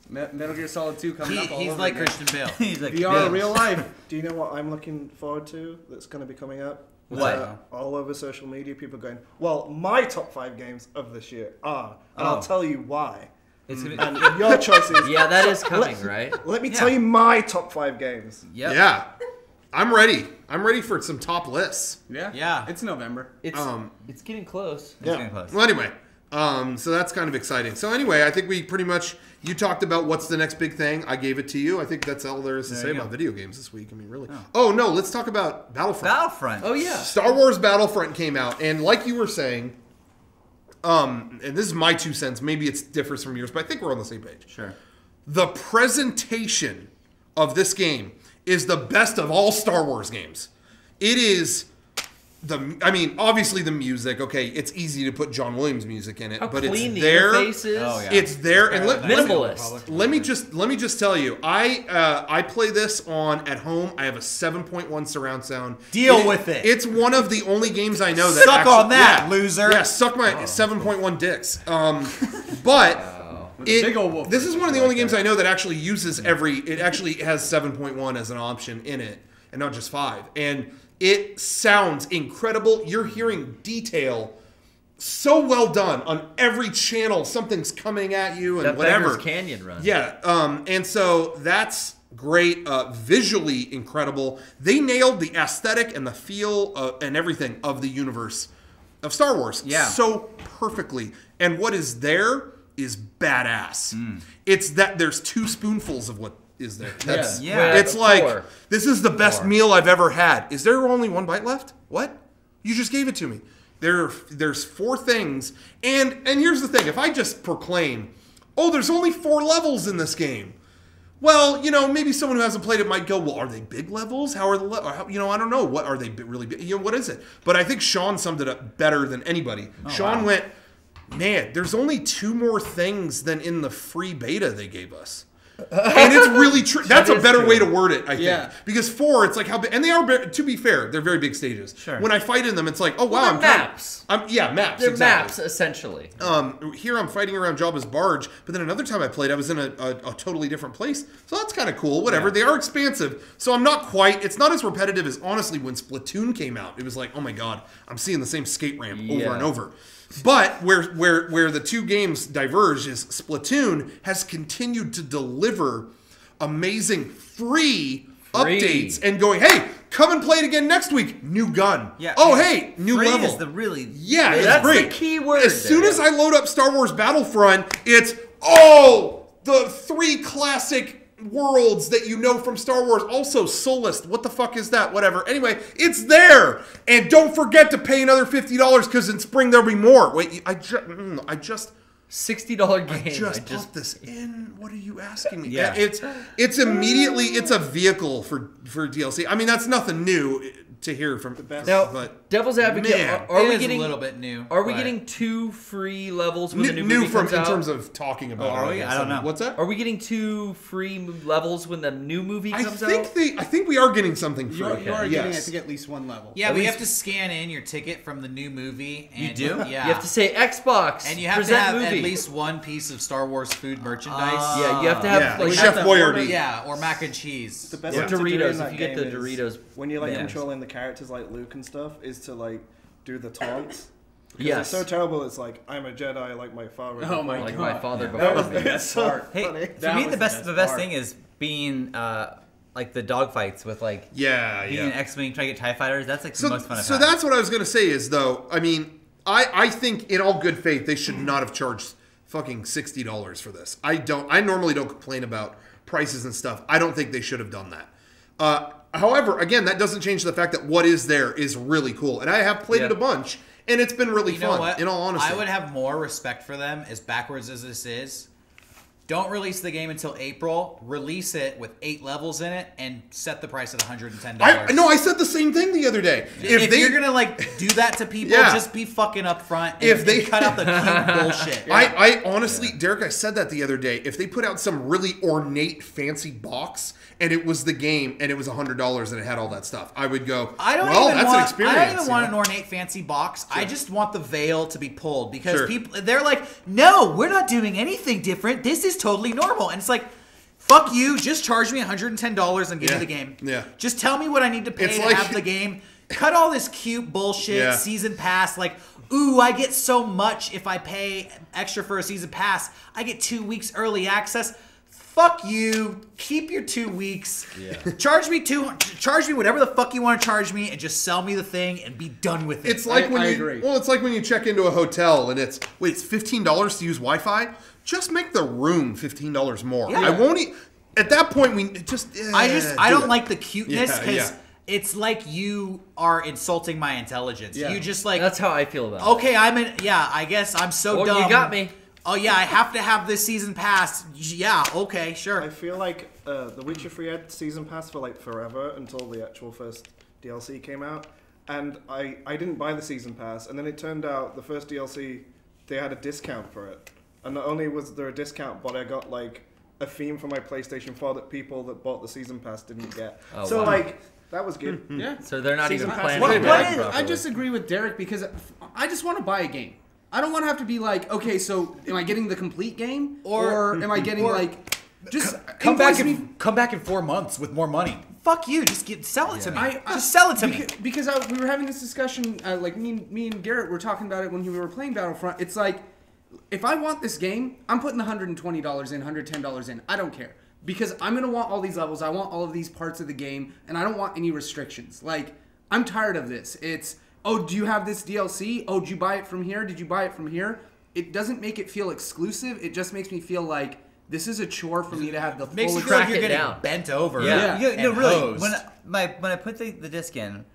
Metal Gear Solid 2 coming up all he's over like again. Christian Bale. He's like, VR Yeah. real life. Do you know what I'm looking forward to that's going to be coming up? What? All over social media, people going, well, my top 5 games of this year are, and I'll tell you why. It's gonna And your choices. yeah, that is coming, right? Let me tell you my top 5 games. Yep. Yeah, I'm ready. I'm ready for some top lists. Yeah. Yeah. It's November. It's getting close. It's getting close. Well, anyway, so that's kind of exciting. So anyway, I think we pretty much, you talked about what's the next big thing. I gave it to you. I think that's all there is to say you about go. video games this week. I mean, really. Oh, no, let's talk about Battlefront. Battlefront. Oh yeah. Star Wars Battlefront came out, and like you were saying, and this is my 2 cents, maybe it differs from yours, but I think we're on the same page. Sure. The presentation of this game is the best of all Star Wars games. It is obviously the music, okay, it's easy to put John Williams music in it, How but clean it's the there. interface is. Oh, yeah. It's there, and Minimalist. let me just tell you, I play this at home. I have a 7.1 surround sound. Deal with it. It's one of the only games I know that Suck on that, yeah, loser. Yeah, suck my 7.1 dicks. But big old woofer. this is one of the only games I know that actually uses it actually has 7.1 as an option in it, and not just 5. And it sounds incredible. You're hearing detail so well done on every channel. Something's coming at you and That whatever. Beggar's Canyon run. Yeah, and so that's great. Visually incredible. They nailed the aesthetic and the feel and everything of the universe of Star Wars so perfectly. And what is there is badass. It's that there's 2 spoonfuls of what is there. That's, Yeah. It's like, Four. this is the best meal I've ever had. Is there only 1 bite left? What? You just gave it to me. There's 4 things. And here's the thing. If I just proclaim, oh, there's only 4 levels in this game. Well, maybe someone who hasn't played it might go, well, are they big levels? How are the I don't know. What are they really big? What is it? But I think Shawn summed it up better than anybody. Shawn went, man, there's only 2 more things than in the free beta they gave us. And it's really true. That's a better way to word it, I think. Yeah. Because 4, it's like how big, and they are, to be fair, they're very big stages. Sure. When I fight in them, it's like, oh wow, Well, I'm they're kind of- maps. maps. They're exactly. maps, essentially. Here I'm fighting around Jabba's barge, but then another time I played, I was in a totally different place. So that's kind of cool. Whatever. They are expansive. So I'm not quite. It's not as repetitive as honestly when Splatoon came out. It was like, oh my god, I'm seeing the same skate ramp over and over. But where the 2 games diverge is Splatoon has continued to deliver amazing free updates and going, hey, come and play it again next week. New gun. Yeah. Oh, hey, new Free level. is the really. Yeah, it's That's great. the key word As soon there. as I load up Star Wars Battlefront, it's the 3 classic worlds that you know from Star Wars. Also, Solist. What the fuck is that? Whatever. Anyway, it's there. And don't forget to pay another $50 because in spring there'll be more. Wait, I just $60 game. just put this in. What are you asking me? Yeah. It's immediately it's a vehicle for DLC. I mean, that's nothing new to hear from Now, but Devil's Advocate, man, are It we is getting a little bit new. Are we but- getting 2 free levels when the new new movie from comes in out? terms of talking about. are it, we? guess. I don't know. What's that? Are we getting 2 free levels when the new movie comes out? I think we are getting something free. You are getting, I Yes. think, at least 1 level. Yeah, At but you least- have to scan in your ticket from the new movie. And, You do? Yeah. You have to say Xbox. and you have to present have movie. at least 1 piece of Star Wars food merchandise. Yeah, you have to have Yeah, like Chef that Boyardee. Yeah, or mac and cheese. The best Or thing to do Doritos, in that if you get game the is Doritos when you're like bags. controlling the characters like Luke and stuff, is to like do the taunts. Because Yes. it's so terrible. It's like, I'm a Jedi like my father. Oh my like God. my father That was before the me. best part. Hey, Funny. for That me was the best part. thing is being like the dogfights with like Yeah, being an X-wing trying to get TIE fighters. That's like the So, most fun I've so had. that's what I was gonna say is though. I mean, I think in all good faith they should not have charged fucking $60 for this. I normally don't complain about prices and stuff. I don't think they should have done that. However, again, that doesn't change the fact that what is there is really cool, and I have played it a bunch. and it's been really You fun. know what? In all honesty, I would have more respect for them, as backwards as this is. Don't release the game until April. Release it with 8 levels in it and set the price at $110. I said the same thing the other day. If you're gonna like do that to people, just be fucking upfront. And, If they and cut out the cute bullshit. I honestly, Derek, I said that the other day. If they put out some really ornate, fancy box and it was the game and it was $100 and it had all that stuff, I would go. That's an experience. I don't even want an ornate, fancy box. Sure. I just want the veil to be pulled because people they're like, no, we're not doing anything different. This is totally normal, and it's like, fuck you. Just charge me $110 and give me the game. Yeah. Just tell me what I need to pay to have the game. Cut all this cute bullshit. Season pass, like, ooh, I get so much if I pay extra for a season pass. I get 2 weeks early access. Fuck you. Keep your 2 weeks. Yeah. Charge me whatever the fuck you want to charge me, and just sell me the thing and be done with it. It's like it's like when you check into a hotel and it's $15 to use Wi-Fi. Just make the room $15 more. Yeah. I won't. At that point, I don't like the cuteness because it's like you are insulting my intelligence. Yeah. You just like. That's how I feel about it. Okay, I guess I'm so dumb. You got me. Oh yeah, I have to have this season pass. Yeah, okay, sure. I feel like The Witcher 3 had season pass for like forever until the actual first DLC came out, and I didn't buy the season pass, and then it turned out the first DLC they had a discount for it, and not only was there a discount, but I got like a theme for my PlayStation 4 that people that bought the season pass didn't get. So like that was good. Yeah. So they're not Season even pass planning. I disagree with Derek because I just want to buy a game. I don't want to have to be like, okay, so am I getting the complete game, or am I getting like just come back in 4 months with more money? Fuck you, just sell it to me. Just sell it to me. Because we were having this discussion, like me and Garrett were talking about it when we were playing Battlefront. It's like, if I want this game, I'm putting the $120 in, $110 in. I don't care. Because I'm going to want all these levels. I want all of these parts of the game, and I don't want any restrictions. Like, I'm tired of this. It's, oh, do you have this DLC? Oh, did you buy it from here? Did you buy it from here? It doesn't make it feel exclusive. It just makes me feel like this is a chore for me to have the full Makes you feel like you're getting bent over. Yeah. And really. hosed. When I put the disc in,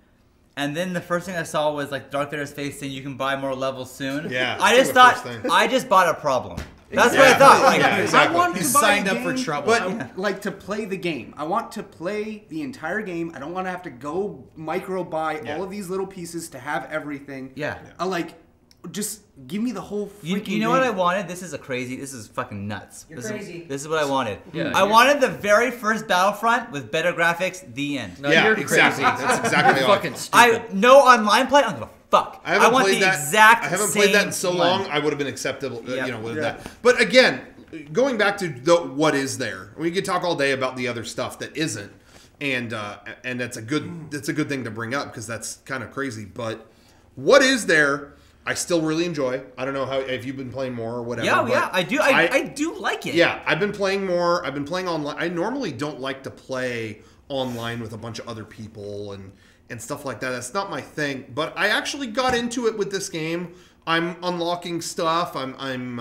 and then the first thing I saw was like Darth Vader's face saying you can buy more levels soon. Yeah. I just thought I just bought a problem. That's what I thought. Like, exactly. I want You to buy signed a up for game, trouble. but like to play the game. I want to play the entire game. I don't want to have to go micro buy all of these little pieces to have everything. Yeah. Like, just give me the whole freaking You know game. what I wanted? This is fucking nuts. You're crazy. This is what I wanted. Yeah, I wanted the very first Battlefront with better graphics, the end. No, you're exactly. crazy. That's exactly You're how fucking stupid. No online play, I don't give a fuck. I haven't want played the that. exact I haven't same played that in so one. long. I would have been acceptable, with Yeah. that. But again, going back to what is there, we could talk all day about the other stuff that isn't, and that's a good thing to bring up because that's kind of crazy. But what is there? I still really enjoy. I don't know if you've been playing more or whatever. Yeah, I do. I do like it. Yeah, I've been playing more. I've been playing online. I normally don't like to play online with a bunch of other people and stuff like that. That's not my thing. But I actually got into it with this game. I'm unlocking stuff. I'm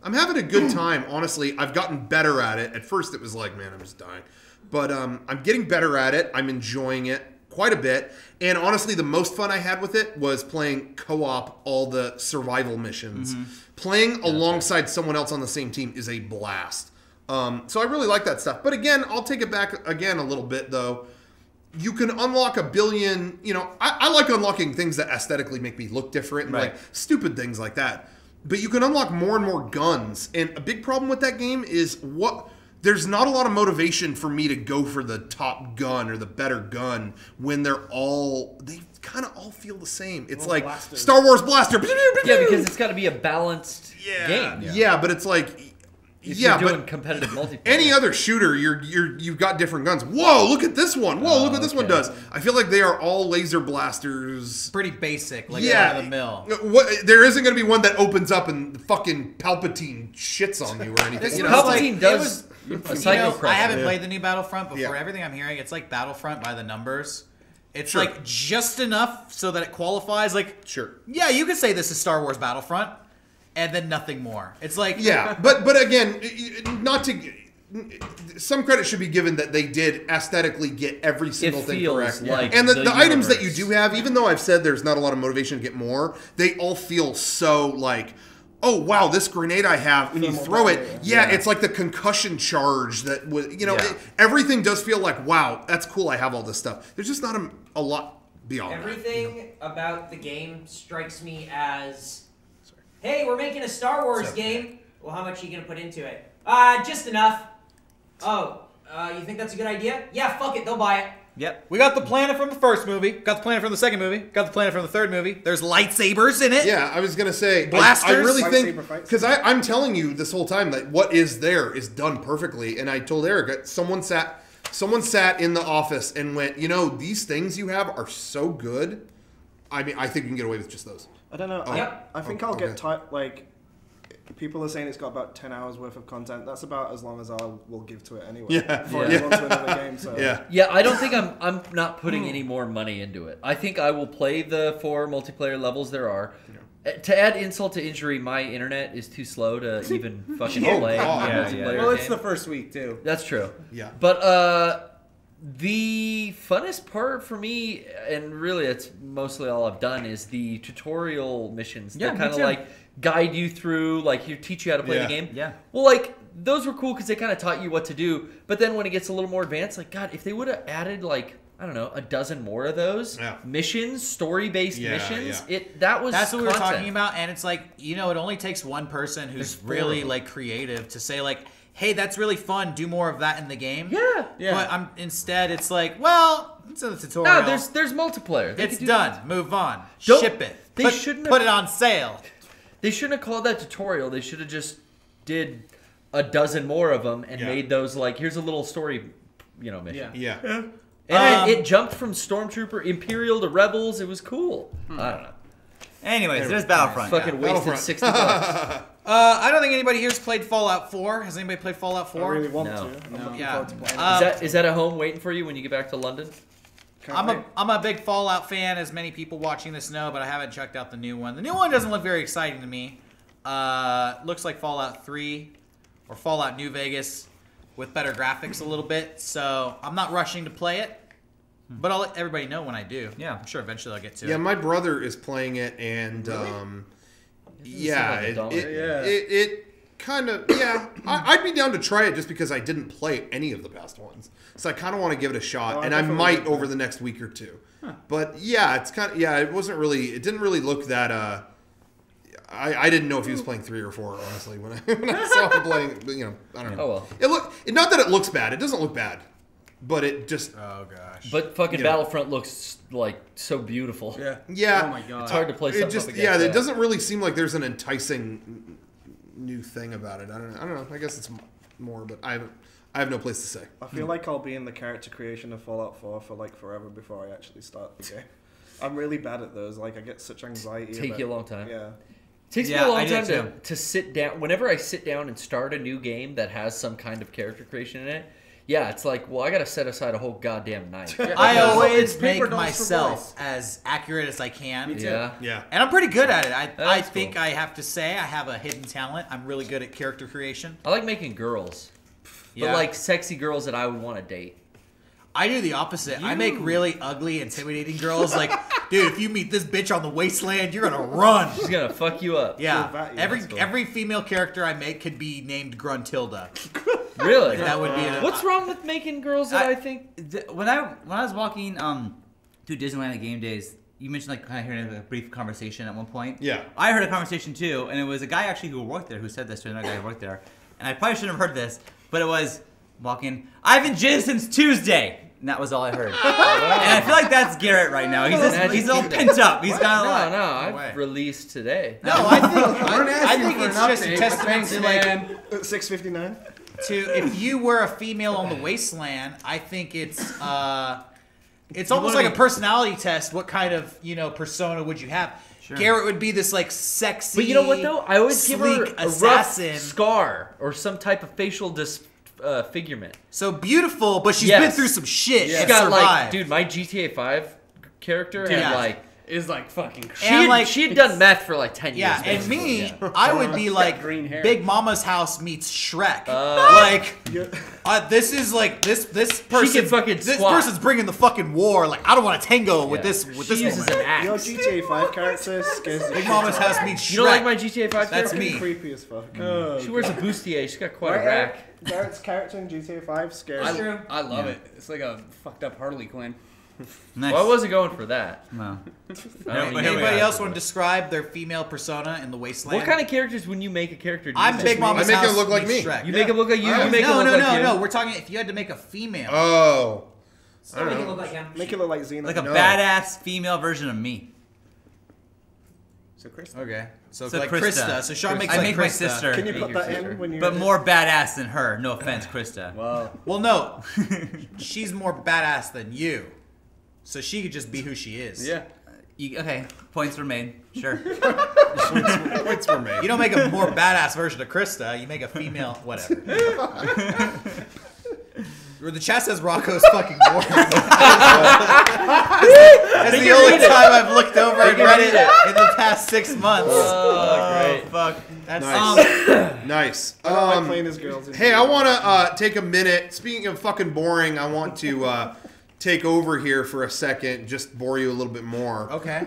having a good time. Honestly, I've gotten better at it. At first, it was like, man, I'm just dying. But I'm getting better at it. I'm enjoying it quite a bit. And honestly, the most fun I had with it was playing co-op all the survival missions. Playing alongside someone else on the same team is a blast. So I really like that stuff. But again, I'll take it back again a little bit, though. You can unlock a billion, I like unlocking things that aesthetically make me look different and like stupid things like that. But you can unlock more and more guns. And a big problem with that game is there's not a lot of motivation for me to go for the top gun or the better gun when they kind of all feel the same. It's like blasters. Star Wars blaster. Yeah, because it's got to be a balanced game. Yeah, but it's like If you're doing competitive multiplayer. any other shooter, you've got different guns. Whoa, look at this one. Whoa, look what this one does. I feel like they are all laser blasters. Pretty basic, like out of the mill. There isn't going to be one that opens up and fucking Palpatine shits on you or anything. Palpatine does a psycho I haven't played the new Battlefront, but for everything I'm hearing, it's like Battlefront by the numbers. It's like just enough so that it qualifies. Like, yeah, you could say this is Star Wars Battlefront, and then nothing more. It's like, but again, some credit should be given that they did aesthetically get every single thing feels correct. like And the items that you universe. do have, even though I've said there's not a lot of motivation to get more, they all feel so like, oh wow, this grenade I have, when you throw it, it's like the concussion charge that was, everything does feel like, wow, that's cool, I have all this stuff. There's just not a lot beyond Everything about the game strikes me as, hey, we're making a Star Wars game. Well, how much are you going to put into it? Just enough. Oh, you think that's a good idea? Yeah, fuck it, they'll buy it. Yep. We got the planet from the first movie, got the planet from the second movie, got the planet from the third movie. There's lightsabers in it. Yeah, I was gonna say, Blasters? I really think Lightsaber fights. because I'm telling you this whole time that what is there is done perfectly. And I told Erica, someone sat in the office and went, these things you have are so good. I mean, I think you can get away with just those. I don't know. Yep. I think I'll get tired. Like, people are saying it's got about 10 hours worth of content. That's about as long as I will give to it anyway. Yeah. Before I Yeah. move on to another game. So. Yeah. Yeah, I don't think I'm not putting any more money into it. I think I will play the 4 multiplayer levels there are. To add insult to injury, my internet is too slow to even fucking play a God. multiplayer Well, it's game. the first week too. That's true. Yeah. But the funnest part for me, and really it's mostly all I've done, is the tutorial missions Yeah, that me kind of too. like guide you through, like teach you how to play Yeah. the game. Yeah. Well, like those were cool because they kind of taught you what to do. But then when it gets a little more advanced, like God, if they would have added like I don't know a dozen more of those missions, story-based missions, that was That's what we were content. talking about, and it's like, it only takes one person who's really like creative to say like, hey, that's really fun, do more of that in the game. Yeah. But instead it's like, well, it's in the tutorial. No, there's multiplayer. They it's could do done. Move on. Don't- Ship it. they shouldn't put have- it on sale. They shouldn't have called that tutorial. They should have just did a dozen more of them and made those like, here's a little story, mission. Yeah. And it jumped from Stormtrooper Imperial to Rebels. It was cool. I don't know. Anyways, there's Battlefront. Fucking wasted Battlefront. $60. I don't think anybody here's played Fallout 4. Has anybody played Fallout 4? I really want No. to. I'm looking Yeah. forward to playing. Is that at home waiting for you when you get back to London? Can't wait. I'm a big Fallout fan, as many people watching this know, but I haven't checked out the new one. The new one doesn't look very exciting to me. Looks like Fallout 3 or Fallout New Vegas with better graphics a little bit, so I'm not rushing to play it, but I'll let everybody know when I do. Yeah. I'm sure eventually I'll get to Yeah, it. my brother is playing it, and yeah, like a dog. it kind of I'd be down to try it just because I didn't play any of the past ones, so I kind of want to give it a shot, Oh, I and I definitely might would. over the next week or two. But yeah, it's kind of it didn't really look that. I didn't know if he was playing 3 or 4, honestly, when I saw him playing. I don't know. Oh, well. Not that it looks bad. It doesn't look bad, but it just. Oh gosh. But fucking You know. Battlefront looks like so beautiful. Yeah. Oh my god. It's hard to play It something just up against it that. doesn't really seem like there's an enticing new thing about it. I don't know. I guess it's more, but I have no place to say. I feel like I'll be in the character creation of Fallout 4 for like forever before I actually start the game. I'm really bad at those. Like, I get such anxiety. Take about- you a long time. Yeah. It takes me Yeah, a long I do time too. to sit down. Whenever I sit down and start a new game that has some kind of character creation in it, yeah, it's like, well, I got to set aside a whole goddamn night. I Because always it's paper make dolls for myself boys. as accurate as I can. Yeah. Yeah. And I'm pretty good at it. I That's think cool. I have to say I have a hidden talent. I'm really good at character creation. I like making girls. Yeah. But like sexy girls that I would want to date. I do the opposite. I make really ugly, intimidating girls. Like, dude, if you meet this bitch on the wasteland, you're gonna run. She's going to fuck you up. Yeah. Feel that, yeah, Every that's cool. every female character I make could be named Gruntilda. Really? That would be it. What's wrong with making girls that I think... When I was walking through Disneyland at Gamedays, you mentioned like kind of hearing a brief conversation at one point. Yeah. I heard a conversation too, and it was a guy actually who worked there who said this to another guy who worked there, and I probably shouldn't have heard this, but it was walking. I've been jizzed since Tuesday. And that was all I heard. And I feel like that's Garrett right now. He's all pent up. He's got a lot. No, way. I've released today. No, I think We're I asking think for it's an just a update, testament but to thanks, like man. At 6:59. to if you were a female on the wasteland, I think it's almost like a personality test. What kind of persona would you have? Sure. Garrett would be this like sexy. But you know what though? I always give her sleek a assassin. rough scar or some type of facial disfigurement. So beautiful, but she's Yes. been through some shit She's and got survived. like, dude, my GTA 5 character had Yeah. like is like fucking She crazy. had, she had done meth for like 10 years. Yeah, and basically, me, yeah. I would be like green hair. Big Mama's house meets Shrek. Like, this is like this person. can fucking this squat. person's bringing the fucking war. Like, I don't want to tango with this She uses woman. an axe. Your GTA 5 character scares the Big shit Mama's out of house me. meets Shrek. You don't like my GTA 5 That's character? me. Creepy as fuck. She wears a bustier. She's got quite a Right, rack. Garrett's character in GTA 5 scares me. I love it. It's like a fucked up Harley Quinn. Nice. Well, I wasn't going for that. Well, I don't but even here know. we Anybody are. else want to describe their female persona in the wasteland? What kind of characters when you make a character? Do you I'm just Big make- Mama's I make house him look like meets me. Shrek. You make him look like you. You make him no, look no, like no, you. no. We're talking if you had to make a female. Oh. Still make it look like him. Make it look like Xena. like a No. badass female version of me. So Chris. Okay, so So like Krista. Krista. So Shawn makes I like make my Krista. sister, Can you put your that sister. in when you? but edit? more badass than her. No offense, Krista. Well, Well, no, she's more badass than you, so she could just be who she is. yeah. Okay, points were made. Sure. Points were made. You don't make a more badass version of Krista. You make a female, whatever. The chat says Rocco's fucking boring. That's the only time I've looked over and read it in the past 6 months. Oh, great. Fuck. That's Nice. Nice. I don't like playing as girls. in Hey, I GTA. want to take a minute. Speaking of fucking boring, I want to take over here for a second, just bore you a little bit more. Okay.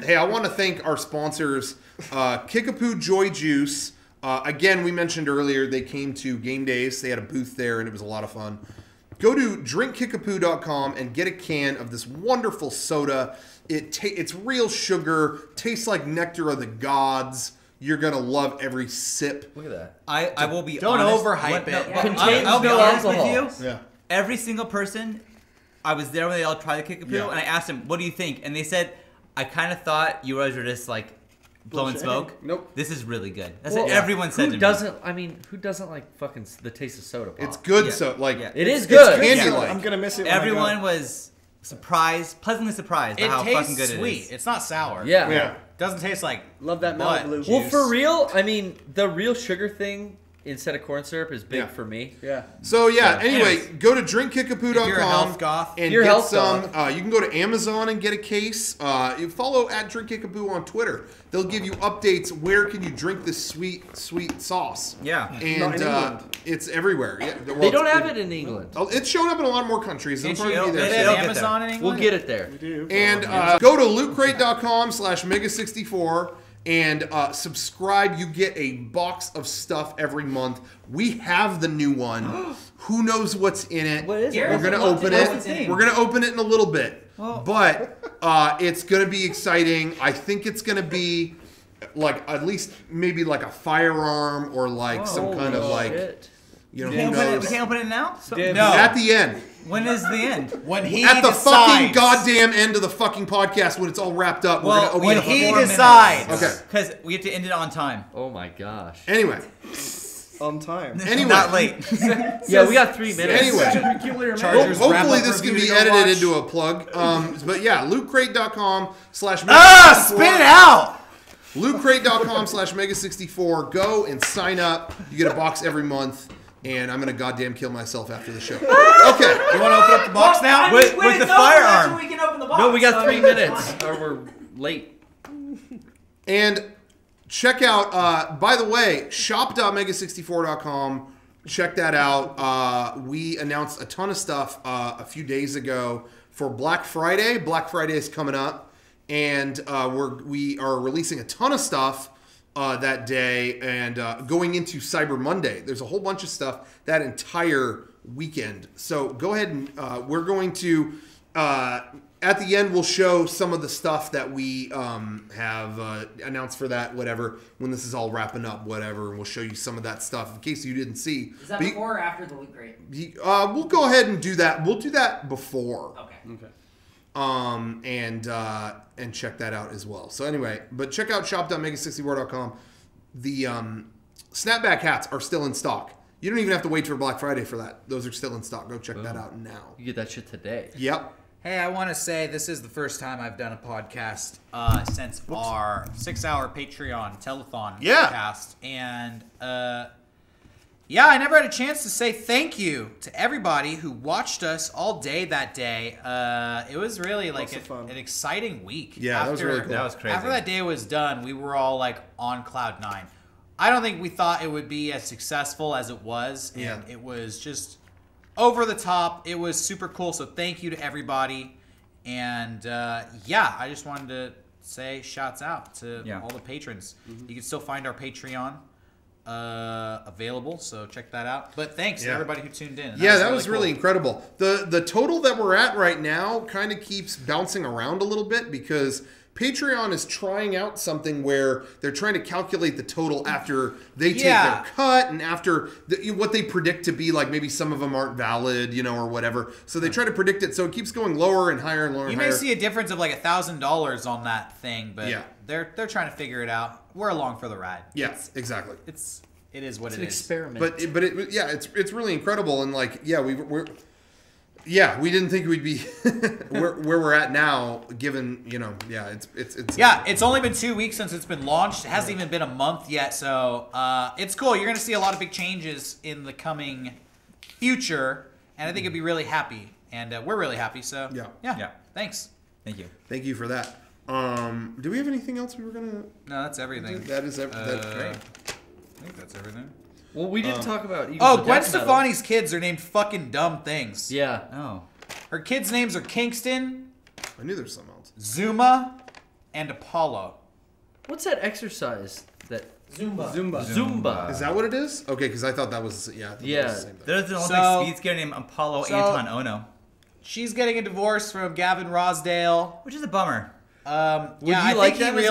Hey, I want to thank our sponsors, Kickapoo Joy Juice. Again, we mentioned earlier they came to Gamedays. They had a booth there, and it was a lot of fun. Go to drinkkickapoo.com and get a can of this wonderful soda. It's real sugar, tastes like nectar of the gods. You're gonna love every sip. Look at that. I will be Don't honest. overhype it. No, Contains I'll be no honest alcohol. with you. Yeah. Every single person, I was there when they all tried the Kickapoo, Yeah. and I asked them, "What do you think?" And they said, "I kind of thought you guys were just like blowing smoke. Nope. This is really good." That's Well, what everyone said Who to me. doesn't? I mean, who doesn't like fucking the taste of soda pop? It's good, Yeah. so like Yeah. It is it's good. candy-like. I'm gonna miss it. When I Everyone go. was pleasantly surprised It at how tastes fucking good sweet. it is. It's not sour. Yeah. Yeah. Doesn't taste like Love that butt Malibu. juice. Well, for real, I mean, the real sugar thing instead of corn syrup is big Yeah. for me. Yeah. So yeah, So, anyway, anyways. go to If you're a drinkkickapoo.com health goth. and You're a get health some. goth. You can go to Amazon and get a case. You follow at drinkkickapoo on Twitter. They'll give you updates. Where can you drink this sweet sauce? Yeah. Not And in England. it's everywhere. Yeah, well, They don't it's- have it in England. Oh, it's shown up in a lot more countries. It'll Can't you- probably be They there have They'll soon. get Amazon in We'll England? get it there. We do. And go to lootcrate.com/mega64 and subscribe. You get a box of stuff every month. We have the new one. Who knows what's in it? What is it? Garrett We're gonna would love to open know it. what's in it. We're gonna open it in a little bit. But it's gonna be exciting. I think it's gonna be like at least maybe like a firearm or like some kind of like Shit. you know We who can't, open it, we knows. can't open it now? No. At the end. When is the end? When he At the fucking decides. goddamn end of the fucking podcast when it's all wrapped up, we're Well, gonna open when it up. he 4 minutes. decides. Okay. Because we have to end it on time. Oh my gosh. Anyway. On time. Anyway. Not late. Yeah, we got 3 minutes. Anyway. Such a peculiar man. Chargers Hopefully wrap-up this can review be to go edited watch. into a plug. But yeah, lootcrate.com/mega64. Ah, spit it out! lootcrate.com/mega64. Go and sign up. You get a box every month. And I'm gonna goddamn kill myself after the show. Okay. You want to open up the box Well, now? I mean, With wait, the no, firearm. that's when we can open the box. No, we got so 3 it's minutes, fine. or we're late. And check out, by the way, shop.mega64.com. Check that out. We announced a ton of stuff a few days ago for Black Friday. Black Friday is coming up. And we are releasing a ton of stuff that day and going into Cyber Monday. There's a whole bunch of stuff that entire weekend. So go ahead and we're going to... at the end, we'll show some of the stuff that we have announced for that, whatever, when this is all wrapping up, whatever. And we'll show you some of that stuff in case you didn't see. Is that But before or after the loot crate? we'll go ahead and do that. We'll do that before. Okay. And check that out as well. So anyway, but check out shop.mega64.com. The snapback hats are still in stock. You don't even have to wait for Black Friday for that. Those are still in stock. Go check that out now. You get that shit today. Yep. Hey, I want to say this is the first time I've done a podcast since our 6-hour Patreon telethon Yeah. cast. And, Yeah, I never had a chance to say thank you to everybody who watched us all day that day. It was really like an exciting week. Yeah, that was really cool. That was crazy. After that day was done, we were all like on cloud 9. I don't think we thought it would be as successful as it was. And it was just over the top. It was super cool. So thank you to everybody. And yeah, I just wanted to say shouts out to all the patrons. You can still find our Patreon available, so check that out. But thanks to everybody who tuned in. That was really incredible. The total that we're at right now kind of keeps bouncing around a little bit because Patreon is trying out something where they're trying to calculate the total after they take their cut and after what they predict to be like. Maybe some of them aren't valid, or whatever. So they try to predict it, so it keeps going lower and higher and lower. You may see a difference of like $1,000 on that thing, but they're trying to figure it out. We're along for the ride. Yeah, exactly. It is what it is. It's an experiment. But it's really incredible, and like we didn't think we'd be where we're at now, given it's only been 2 weeks since it's been launched. It hasn't even been a month yet, so it's cool. You're gonna see a lot of big changes in the coming future, and I think you'll be really happy, and we're really happy. So yeah. Thanks. Thank you for that. Do we have anything else we were gonna? No, that's everything. That is everything. Great. I think that's everything. Well, we didn't talk about. Gwen Stefani's kids are named fucking dumb things. Yeah. Oh. Her kids' names are Kingston, I knew there's something else. Zuma, and Apollo. What's that exercise? That Zumba. Is that what it is? Okay, because I thought that was That was the same thing. There's an Olympic speed skater named Apollo Anton Ono. She's getting a divorce from Gavin Rosdale, Which is a bummer. I like think he them as a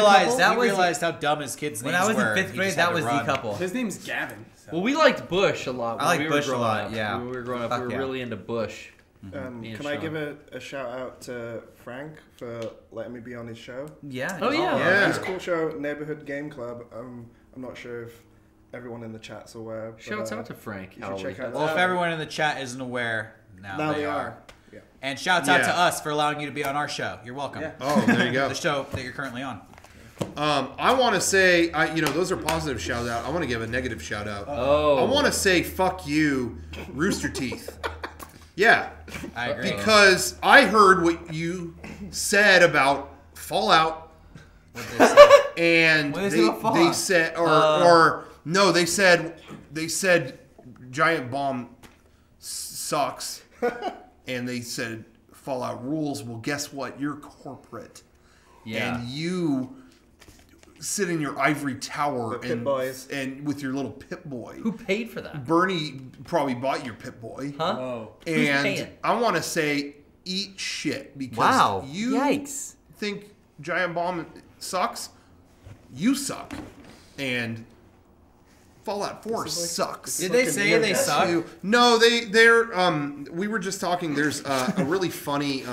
realized couple? how dumb his kids' names When I was were. in 5th grade, that was the couple. His name's Gavin. So. Well, we liked Bush a lot. I liked when we Bush were a growing lot, up. yeah. When we were growing up, we were really into Bush. Can I give a shout out to Frank for letting me be on his show? Yeah. Oh, yeah. It's a cool show, Neighborhood Game Club. I'm not sure if everyone in the chat's aware. Shouts out to Frank. You should check out Well, if everyone in the chat isn't aware, now they are. Yeah. And shouts out to us for allowing you to be on our show. You're welcome. Yeah. Oh, there you go. The show that you're currently on. I want to say, those are positive shout out. I want to give a negative shout out. Oh. I want to say, fuck you, Rooster Teeth. Yeah. I agree. Because I heard what you said about Fallout. And they said, they said Giant Bomb sucks. And they said Fallout rules. Well, guess what? You're corporate. Yeah. And you sit in your ivory tower and with your little Pip Boy. Who paid for that? Bernie probably bought your Pip Boy. Huh? Whoa. Who's And paying? I want to say, eat shit because you think Giant Bomb sucks. You suck, and Fallout 4 sucks. Did they say they suck? No, they're. We were just talking. There's a really funny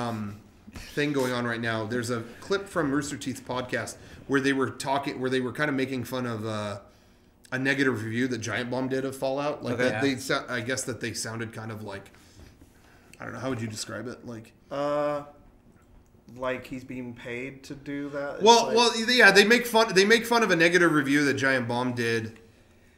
thing going on right now. There's a clip from Rooster Teeth's podcast where they were talking, where they were kind of making fun of a negative review that Giant Bomb did of Fallout. Like I guess that they sounded kind of like, I don't know, how would you describe it? Like he's being paid to do that. They make fun of a negative review that Giant Bomb did,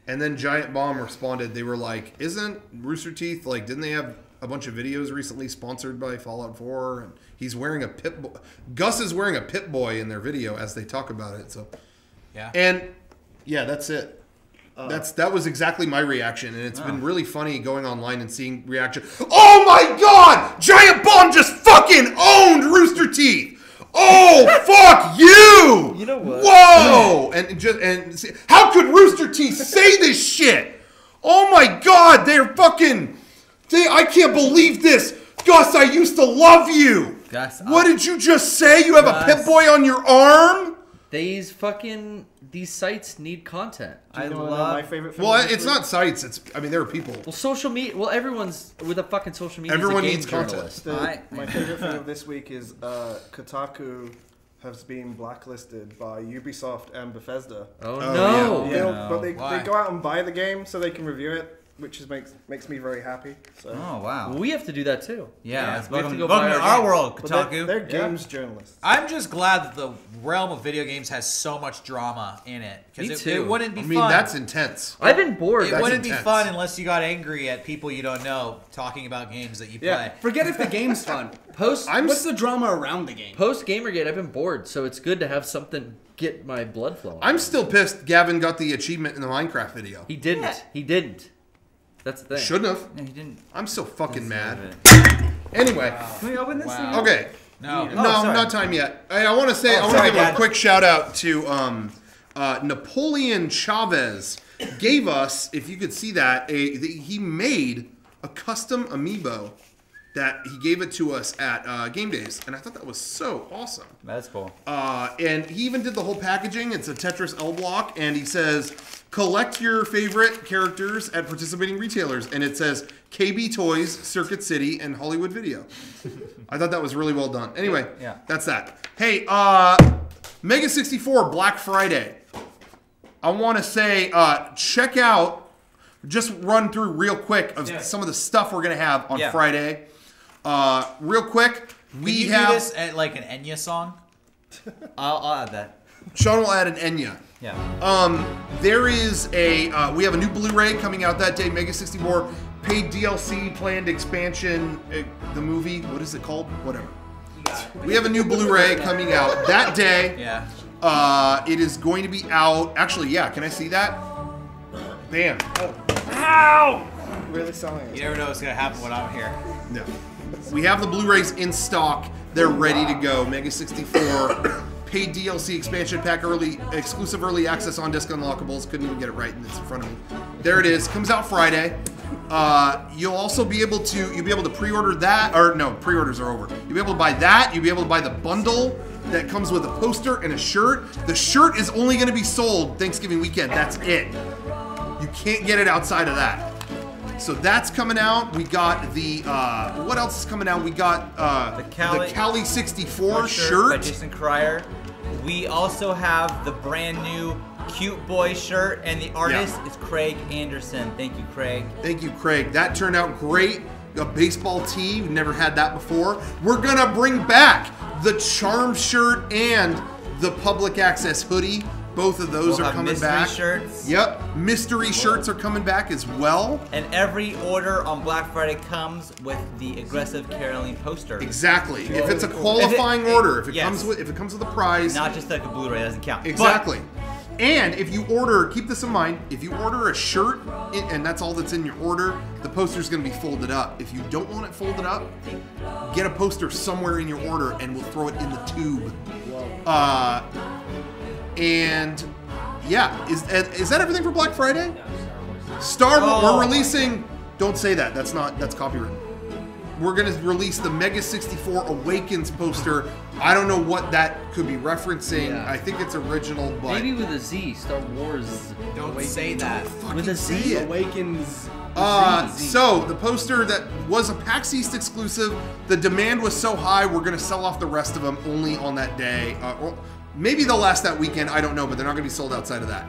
and then Giant Bomb responded. They were like, "Isn't Rooster Teeth like? Didn't they have a bunch of videos recently sponsored by Fallout 4? And he's wearing a Pip Boy. Gus is wearing a Pip Boy in their video as they talk about it. So that's it. That was exactly my reaction, and it's been really funny going online and seeing reaction. Oh my God! Giant Bomb just fucking owned Rooster Teeth. Oh fuck you! You know what? Whoa! And see, how could Rooster Teeth say this shit? Oh my God! They're fucking. I can't believe this, Gus. I used to love you. Gus, what did you just say? You have a Pip Boy on your arm? These sites need content. I love my favorite thing. Well, it's not sites. There are people. Well, social media. Well, everyone's with a fucking social media. Everyone is a game needs content. journalist. My favorite thing of this week is Kotaku has been blacklisted by Ubisoft and Bethesda. Oh no! Yeah. But they go out and buy the game so they can review it. which makes me very happy. So. Oh wow. We have to do that too. Yeah, we have welcome to to go buy our our games. world, But Kotaku. they're games journalists. I'm just glad that the realm of video games has so much drama in it. Me Because too. it wouldn't be I mean, fun. that's intense. I've been bored. It That's wouldn't be intense. fun unless you got angry at people you don't know talking about games that you play. Yeah. Forget if the game's fun. What's the drama around the game? Post Gamergate, I've been bored, so it's good to have something get my blood flowing. I'm still pissed Gavin got the achievement in the Minecraft video. He didn't. Yeah. He didn't. That's the thing. Shouldn't have. Yeah, he didn't. I'm so fucking mad. Wow. Anyway, Can we open this thing? okay. No. No, sorry. not time yet. I want to say, I want to sorry, give a Dad. quick shout out to Napoleon Chavez. Gave us, if you could see that, he made a custom amiibo that he gave it to us at Gamedays, and I thought that was so awesome. That's cool. And he even did the whole packaging. It's a Tetris L block, and he says, collect your favorite characters at participating retailers. And it says KB Toys, Circuit City, and Hollywood Video. I thought that was really well done. Anyway, Yeah. that's that. Hey, MEGA64 Black Friday. I want to say, check out, just run through real quick of some of the stuff we're going to have on Friday. Real quick, Can you do this at like an Enya song? I'll add that. Sean will add an Enya. Yeah. There is we have a new Blu-ray coming out that day, MEGA64, paid DLC, planned expansion, the movie, what is it called? Whatever. We have a new Blu-ray coming out that day. Yeah. It is going to be out, actually, yeah, can I see that? Bam. Really selling it. You never know what's going to happen when I'm here. No. We have the Blu-rays in stock. They're ready to go. MEGA64, paid DLC expansion pack, exclusive early access on disc unlockables. Couldn't even get it right, and it's in front of me. There it is. Comes out Friday. You'll also be able to pre-order that, or no, pre-orders are over. You'll be able to buy that. You'll be able to buy the bundle that comes with a poster and a shirt. The shirt is only going to be sold Thanksgiving weekend. That's it. You can't get it outside of that. So that's coming out. We got the, what else is coming out? We got the Cali 64 by shirt. Jason Cryer. We also have the brand new Cute Boy shirt, and the artist is Craig Anderson. Thank you, Craig. Thank you, Craig. That turned out great. A baseball tee. We've never had that before. We're going to bring back the Charm shirt and the public access hoodie. Both of those are coming back. Shirts. Yep. Mystery shirts are coming back as well. And every order on Black Friday comes with the aggressive Caroline poster. Exactly. If it's a qualifying order, if it yes. comes with a prize. Not just like a Blu-ray, doesn't count. Exactly. And if you order, keep this in mind, if you order a shirt and that's all that's in your order, the poster's going to be folded up. If you don't want it folded up, get a poster somewhere in your order and we'll throw it in the tube. And yeah, is that everything for Black Friday? Star Wars, we're releasing, don't say that, that's copyrighted. We're going to release the MEGA64 Awakens poster. I don't know what that could be referencing. Yeah. I think it's original, but... Maybe with a Z, Star Wars. Don't say that. With a say Z. it. Awakens. So the poster that was a PAX East exclusive, the demand was so high, we're going to sell off the rest of them only on that day. Or maybe they'll last that weekend, I don't know, but they're not going to be sold outside of that.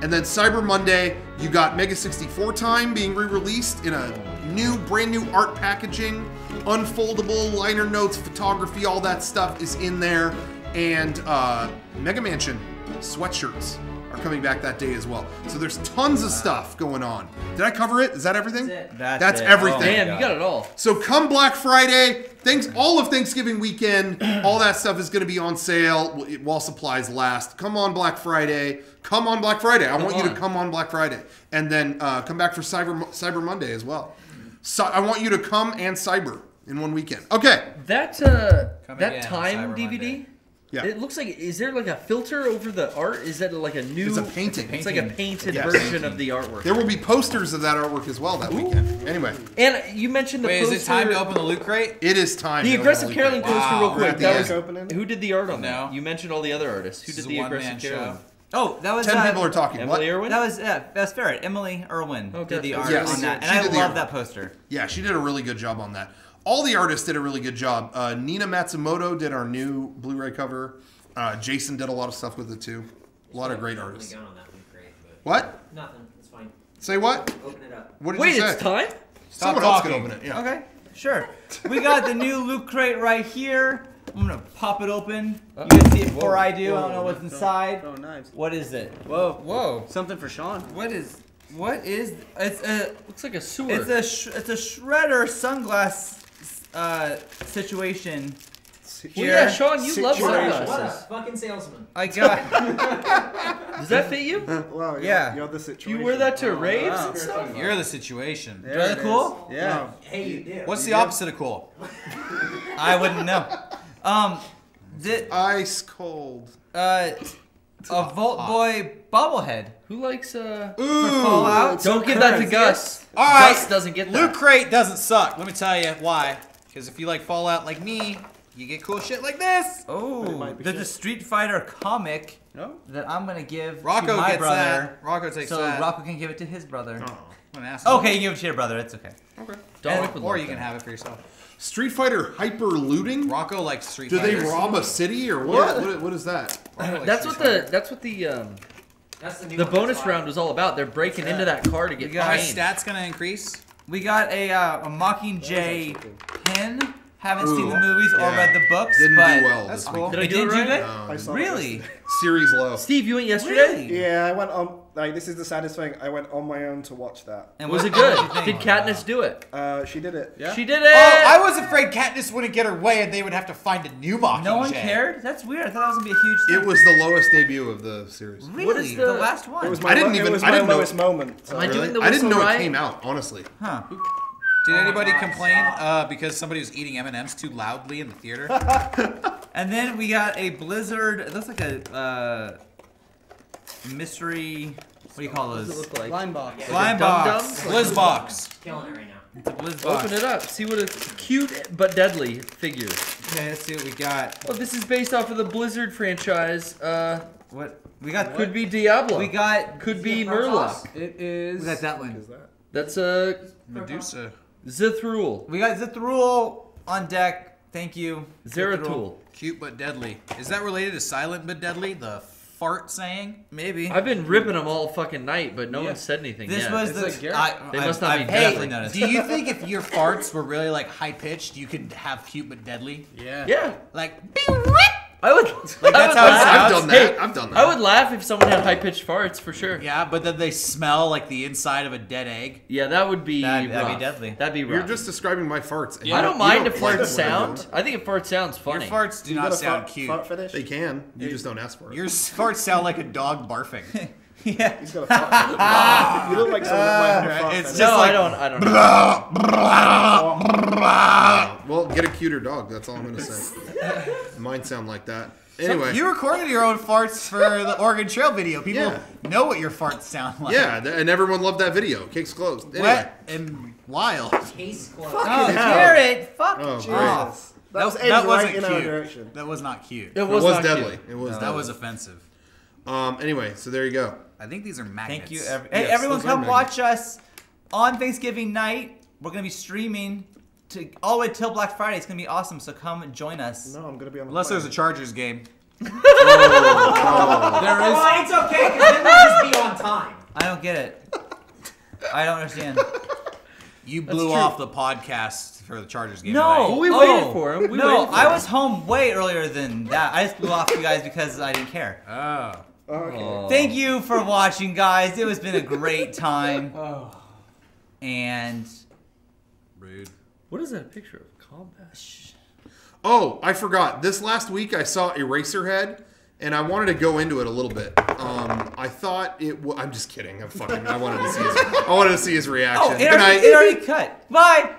And then Cyber Monday, you got MEGA64 Time being re-released in a brand new art packaging, unfoldable, liner notes, photography, all that stuff is in there. And Mega Mansion sweatshirts are coming back that day as well. So there's tons of stuff going on. Did I cover it? Is that everything? That's it. everything. Oh, Damn, you got it all. So come Black Friday, all of Thanksgiving weekend, all that stuff is going to be on sale while supplies last. Come on Black Friday. Come on Black Friday. I want you to come on Black Friday. And then come back for Cyber Monday as well. So I want you to come and Cyber in one weekend. Okay. That again, Time Cyber DVD. Monday. Yeah. It looks like, is there like a filter over the art? Is that like a new? It's a painting. It's like a painted Yes. version of the artwork. There will be posters of that artwork as well that weekend. Anyway, And you mentioned the Wait, poster. is it time to open the loot crate? it is time. The to aggressive open Caroline the poster, Wow. real We're quick. at the That end. was Opening? who did the art on that? No. You mentioned all the other artists. Who This did is the a one-man aggressive show. Caroline? Oh, that was 10 people are talking. Emily What? Irwin. that's Ferret. Emily Irwin Okay. did the art Yes. on that, She and I did the love art. that poster. Yeah, she did a really good job on that. All the artists did a really good job. Nina Matsumoto did our new Blu-ray cover. Jason did a lot of stuff with it too. A lot of great artists. Gone on that one, great, but What? nothing. It's fine. Say what? Open it up. What did Wait, you say? it's time? Someone else can open it. Yeah. Okay, sure. We got the new loot crate right here. I'm gonna pop it open. You can see it before I do. I don't know what's inside. Oh, knives. What is it? Whoa. Whoa. Something for Shawn. What is? It's a Looks like a sewer. it's a shredder sunglass situation. Well, yeah, Shawn, you love Situation. What a sunglasses. fucking salesman. I got. Does that fit you? Wow, Yeah. You're the Do situation. you wear that to raves wow. and stuff? You're the situation. There Really it is. cool? Yeah. Hey, you do. What's the opposite of cool? I wouldn't know. Ice cold. A Vault Boy bobblehead. Who likes For Fallout. Don't give that to Gus. All right. Gus doesn't get Loot that. Crate doesn't suck. Let me tell you why. Because if you like Fallout like me, you get cool shit like this. Oh, might be there's a shit. Street Fighter comic No? that I'm gonna give to Rocco my gets brother. that. Rocco takes So that. Rocco can give it to his brother. What an asshole. Okay, you give it to your brother. It's okay. Don't Or you can have it for yourself. Street Fighter hyper looting? Rocco likes Street Do they Fighters. rob a city or what? What is that? Rocco likes That's Street what Fighter. that's what the That's the new the one bonus that's round was all about. They're breaking into that car to get We got Are my paid. stats gonna increase? We got a Mockingjay pin. Haven't seen the Ooh, movies or yeah. read the books, Didn't but do well that's this cool. week. Did I It do it didn't right? do good. I saw Really? Series low. Steve, you went yesterday? Really? Yeah, I went on. Like, this is the saddest thing. I went on my own to watch that. And Was what- it good? what did you Did think? Katniss do it? She did it. Yeah. She did it. Oh, I was afraid Katniss wouldn't get her way and they would have to find a new Mockingjay. No one cared? That's weird. I thought it was gonna be a huge thing. It was the lowest debut of the series. Really? What is the the- last one? It was my, I didn't it even- was I my didn't know- lowest moment. So. Am I doing the I didn't whistle know right? it came out, honestly. Huh. Did anybody God, complain stop. because somebody was eating M&Ms too loudly in the theater? And then we got a Blizzard. It looks like a mystery. What do you call What does it those? look like? Blind box. Blind Dum-dums? box. Blizzbox. Killing it right now. It's a Blizz box. Open it up. See what a cute but deadly figure. Okay, let's see what we got. Oh, this is based off of the Blizzard franchise. What we got? Could be Diablo. We got. Could be Front Murloc. sauce? It is. We got that What one. is that? That's Medusa. Zithrul. We got Zithrul on deck. Thank you. Zeratul. Cute but deadly. Is that related to silent but deadly? The fart saying? Maybe. I've been ripping them all fucking night, but no Yeah. one said anything This yet. was It's the. like Garrett. They must not be I've Hey, definitely noticed. Do you think if your farts were really like high pitched, you could have cute but deadly? Yeah. Yeah. Like, I would. Like, that's how it I've sounds. done that. I've done that. I would laugh if someone had high pitched farts for sure. yeah, but then they smell like the inside of a dead egg. Yeah, that would be That'd be rough. deadly. That'd be rough. You're just describing my farts. and I you don't mind if like farts what sound. I think if farts sounds funny. Your farts do You not got a sound fart, cute. fart fetish? They can. You just don't ask for it. Your farts sound like a dog barfing. Yeah. He's got a fart fetish. You look like someone that might have a fart It's fetish. just No, like- I don't know. Well, get a cuter dog. That's all I'm gonna say. Mine sound like that. Anyway. You recorded your own farts for the Oregon Trail video. People Yeah. know what your farts sound like. Yeah, and everyone loved that video. Case closed. Anyway. Wet and wild. Case closed. Oh, Garrett! Fuck Oh, off. Jesus. That was aimed that right wasn't in our cute. direction. That was not cute. It It was not deadly. cute. It was That deadly. was offensive. Anyway, so there you go. I think these are magnets. Thank you. Yes, Hey, everyone, those are come magnets. watch us on Thanksgiving night. We're gonna be streaming to all the way till Black Friday. It's gonna be awesome. So come join us. No, I'm going to be on the Unless plane. there's a Chargers game. There is. Well, it's okay, because then we'll just be on time. I don't get it. I don't understand. You blew true. off the podcast for the Chargers game. No, Well, we waited for him. We no, waited for I him. was home way earlier than that. I just blew off you guys because I didn't care. tonight. Oh. Okay. Thank you for watching, guys. It has been a great time. And Rude. What is that a picture of? Combat. Oh, I forgot. This last week I saw Eraserhead, and I wanted to go into it a little bit. I thought it. I'm just kidding. I wanted to see his. I wanted to see his reaction. oh, Good night. it already cut. Bye.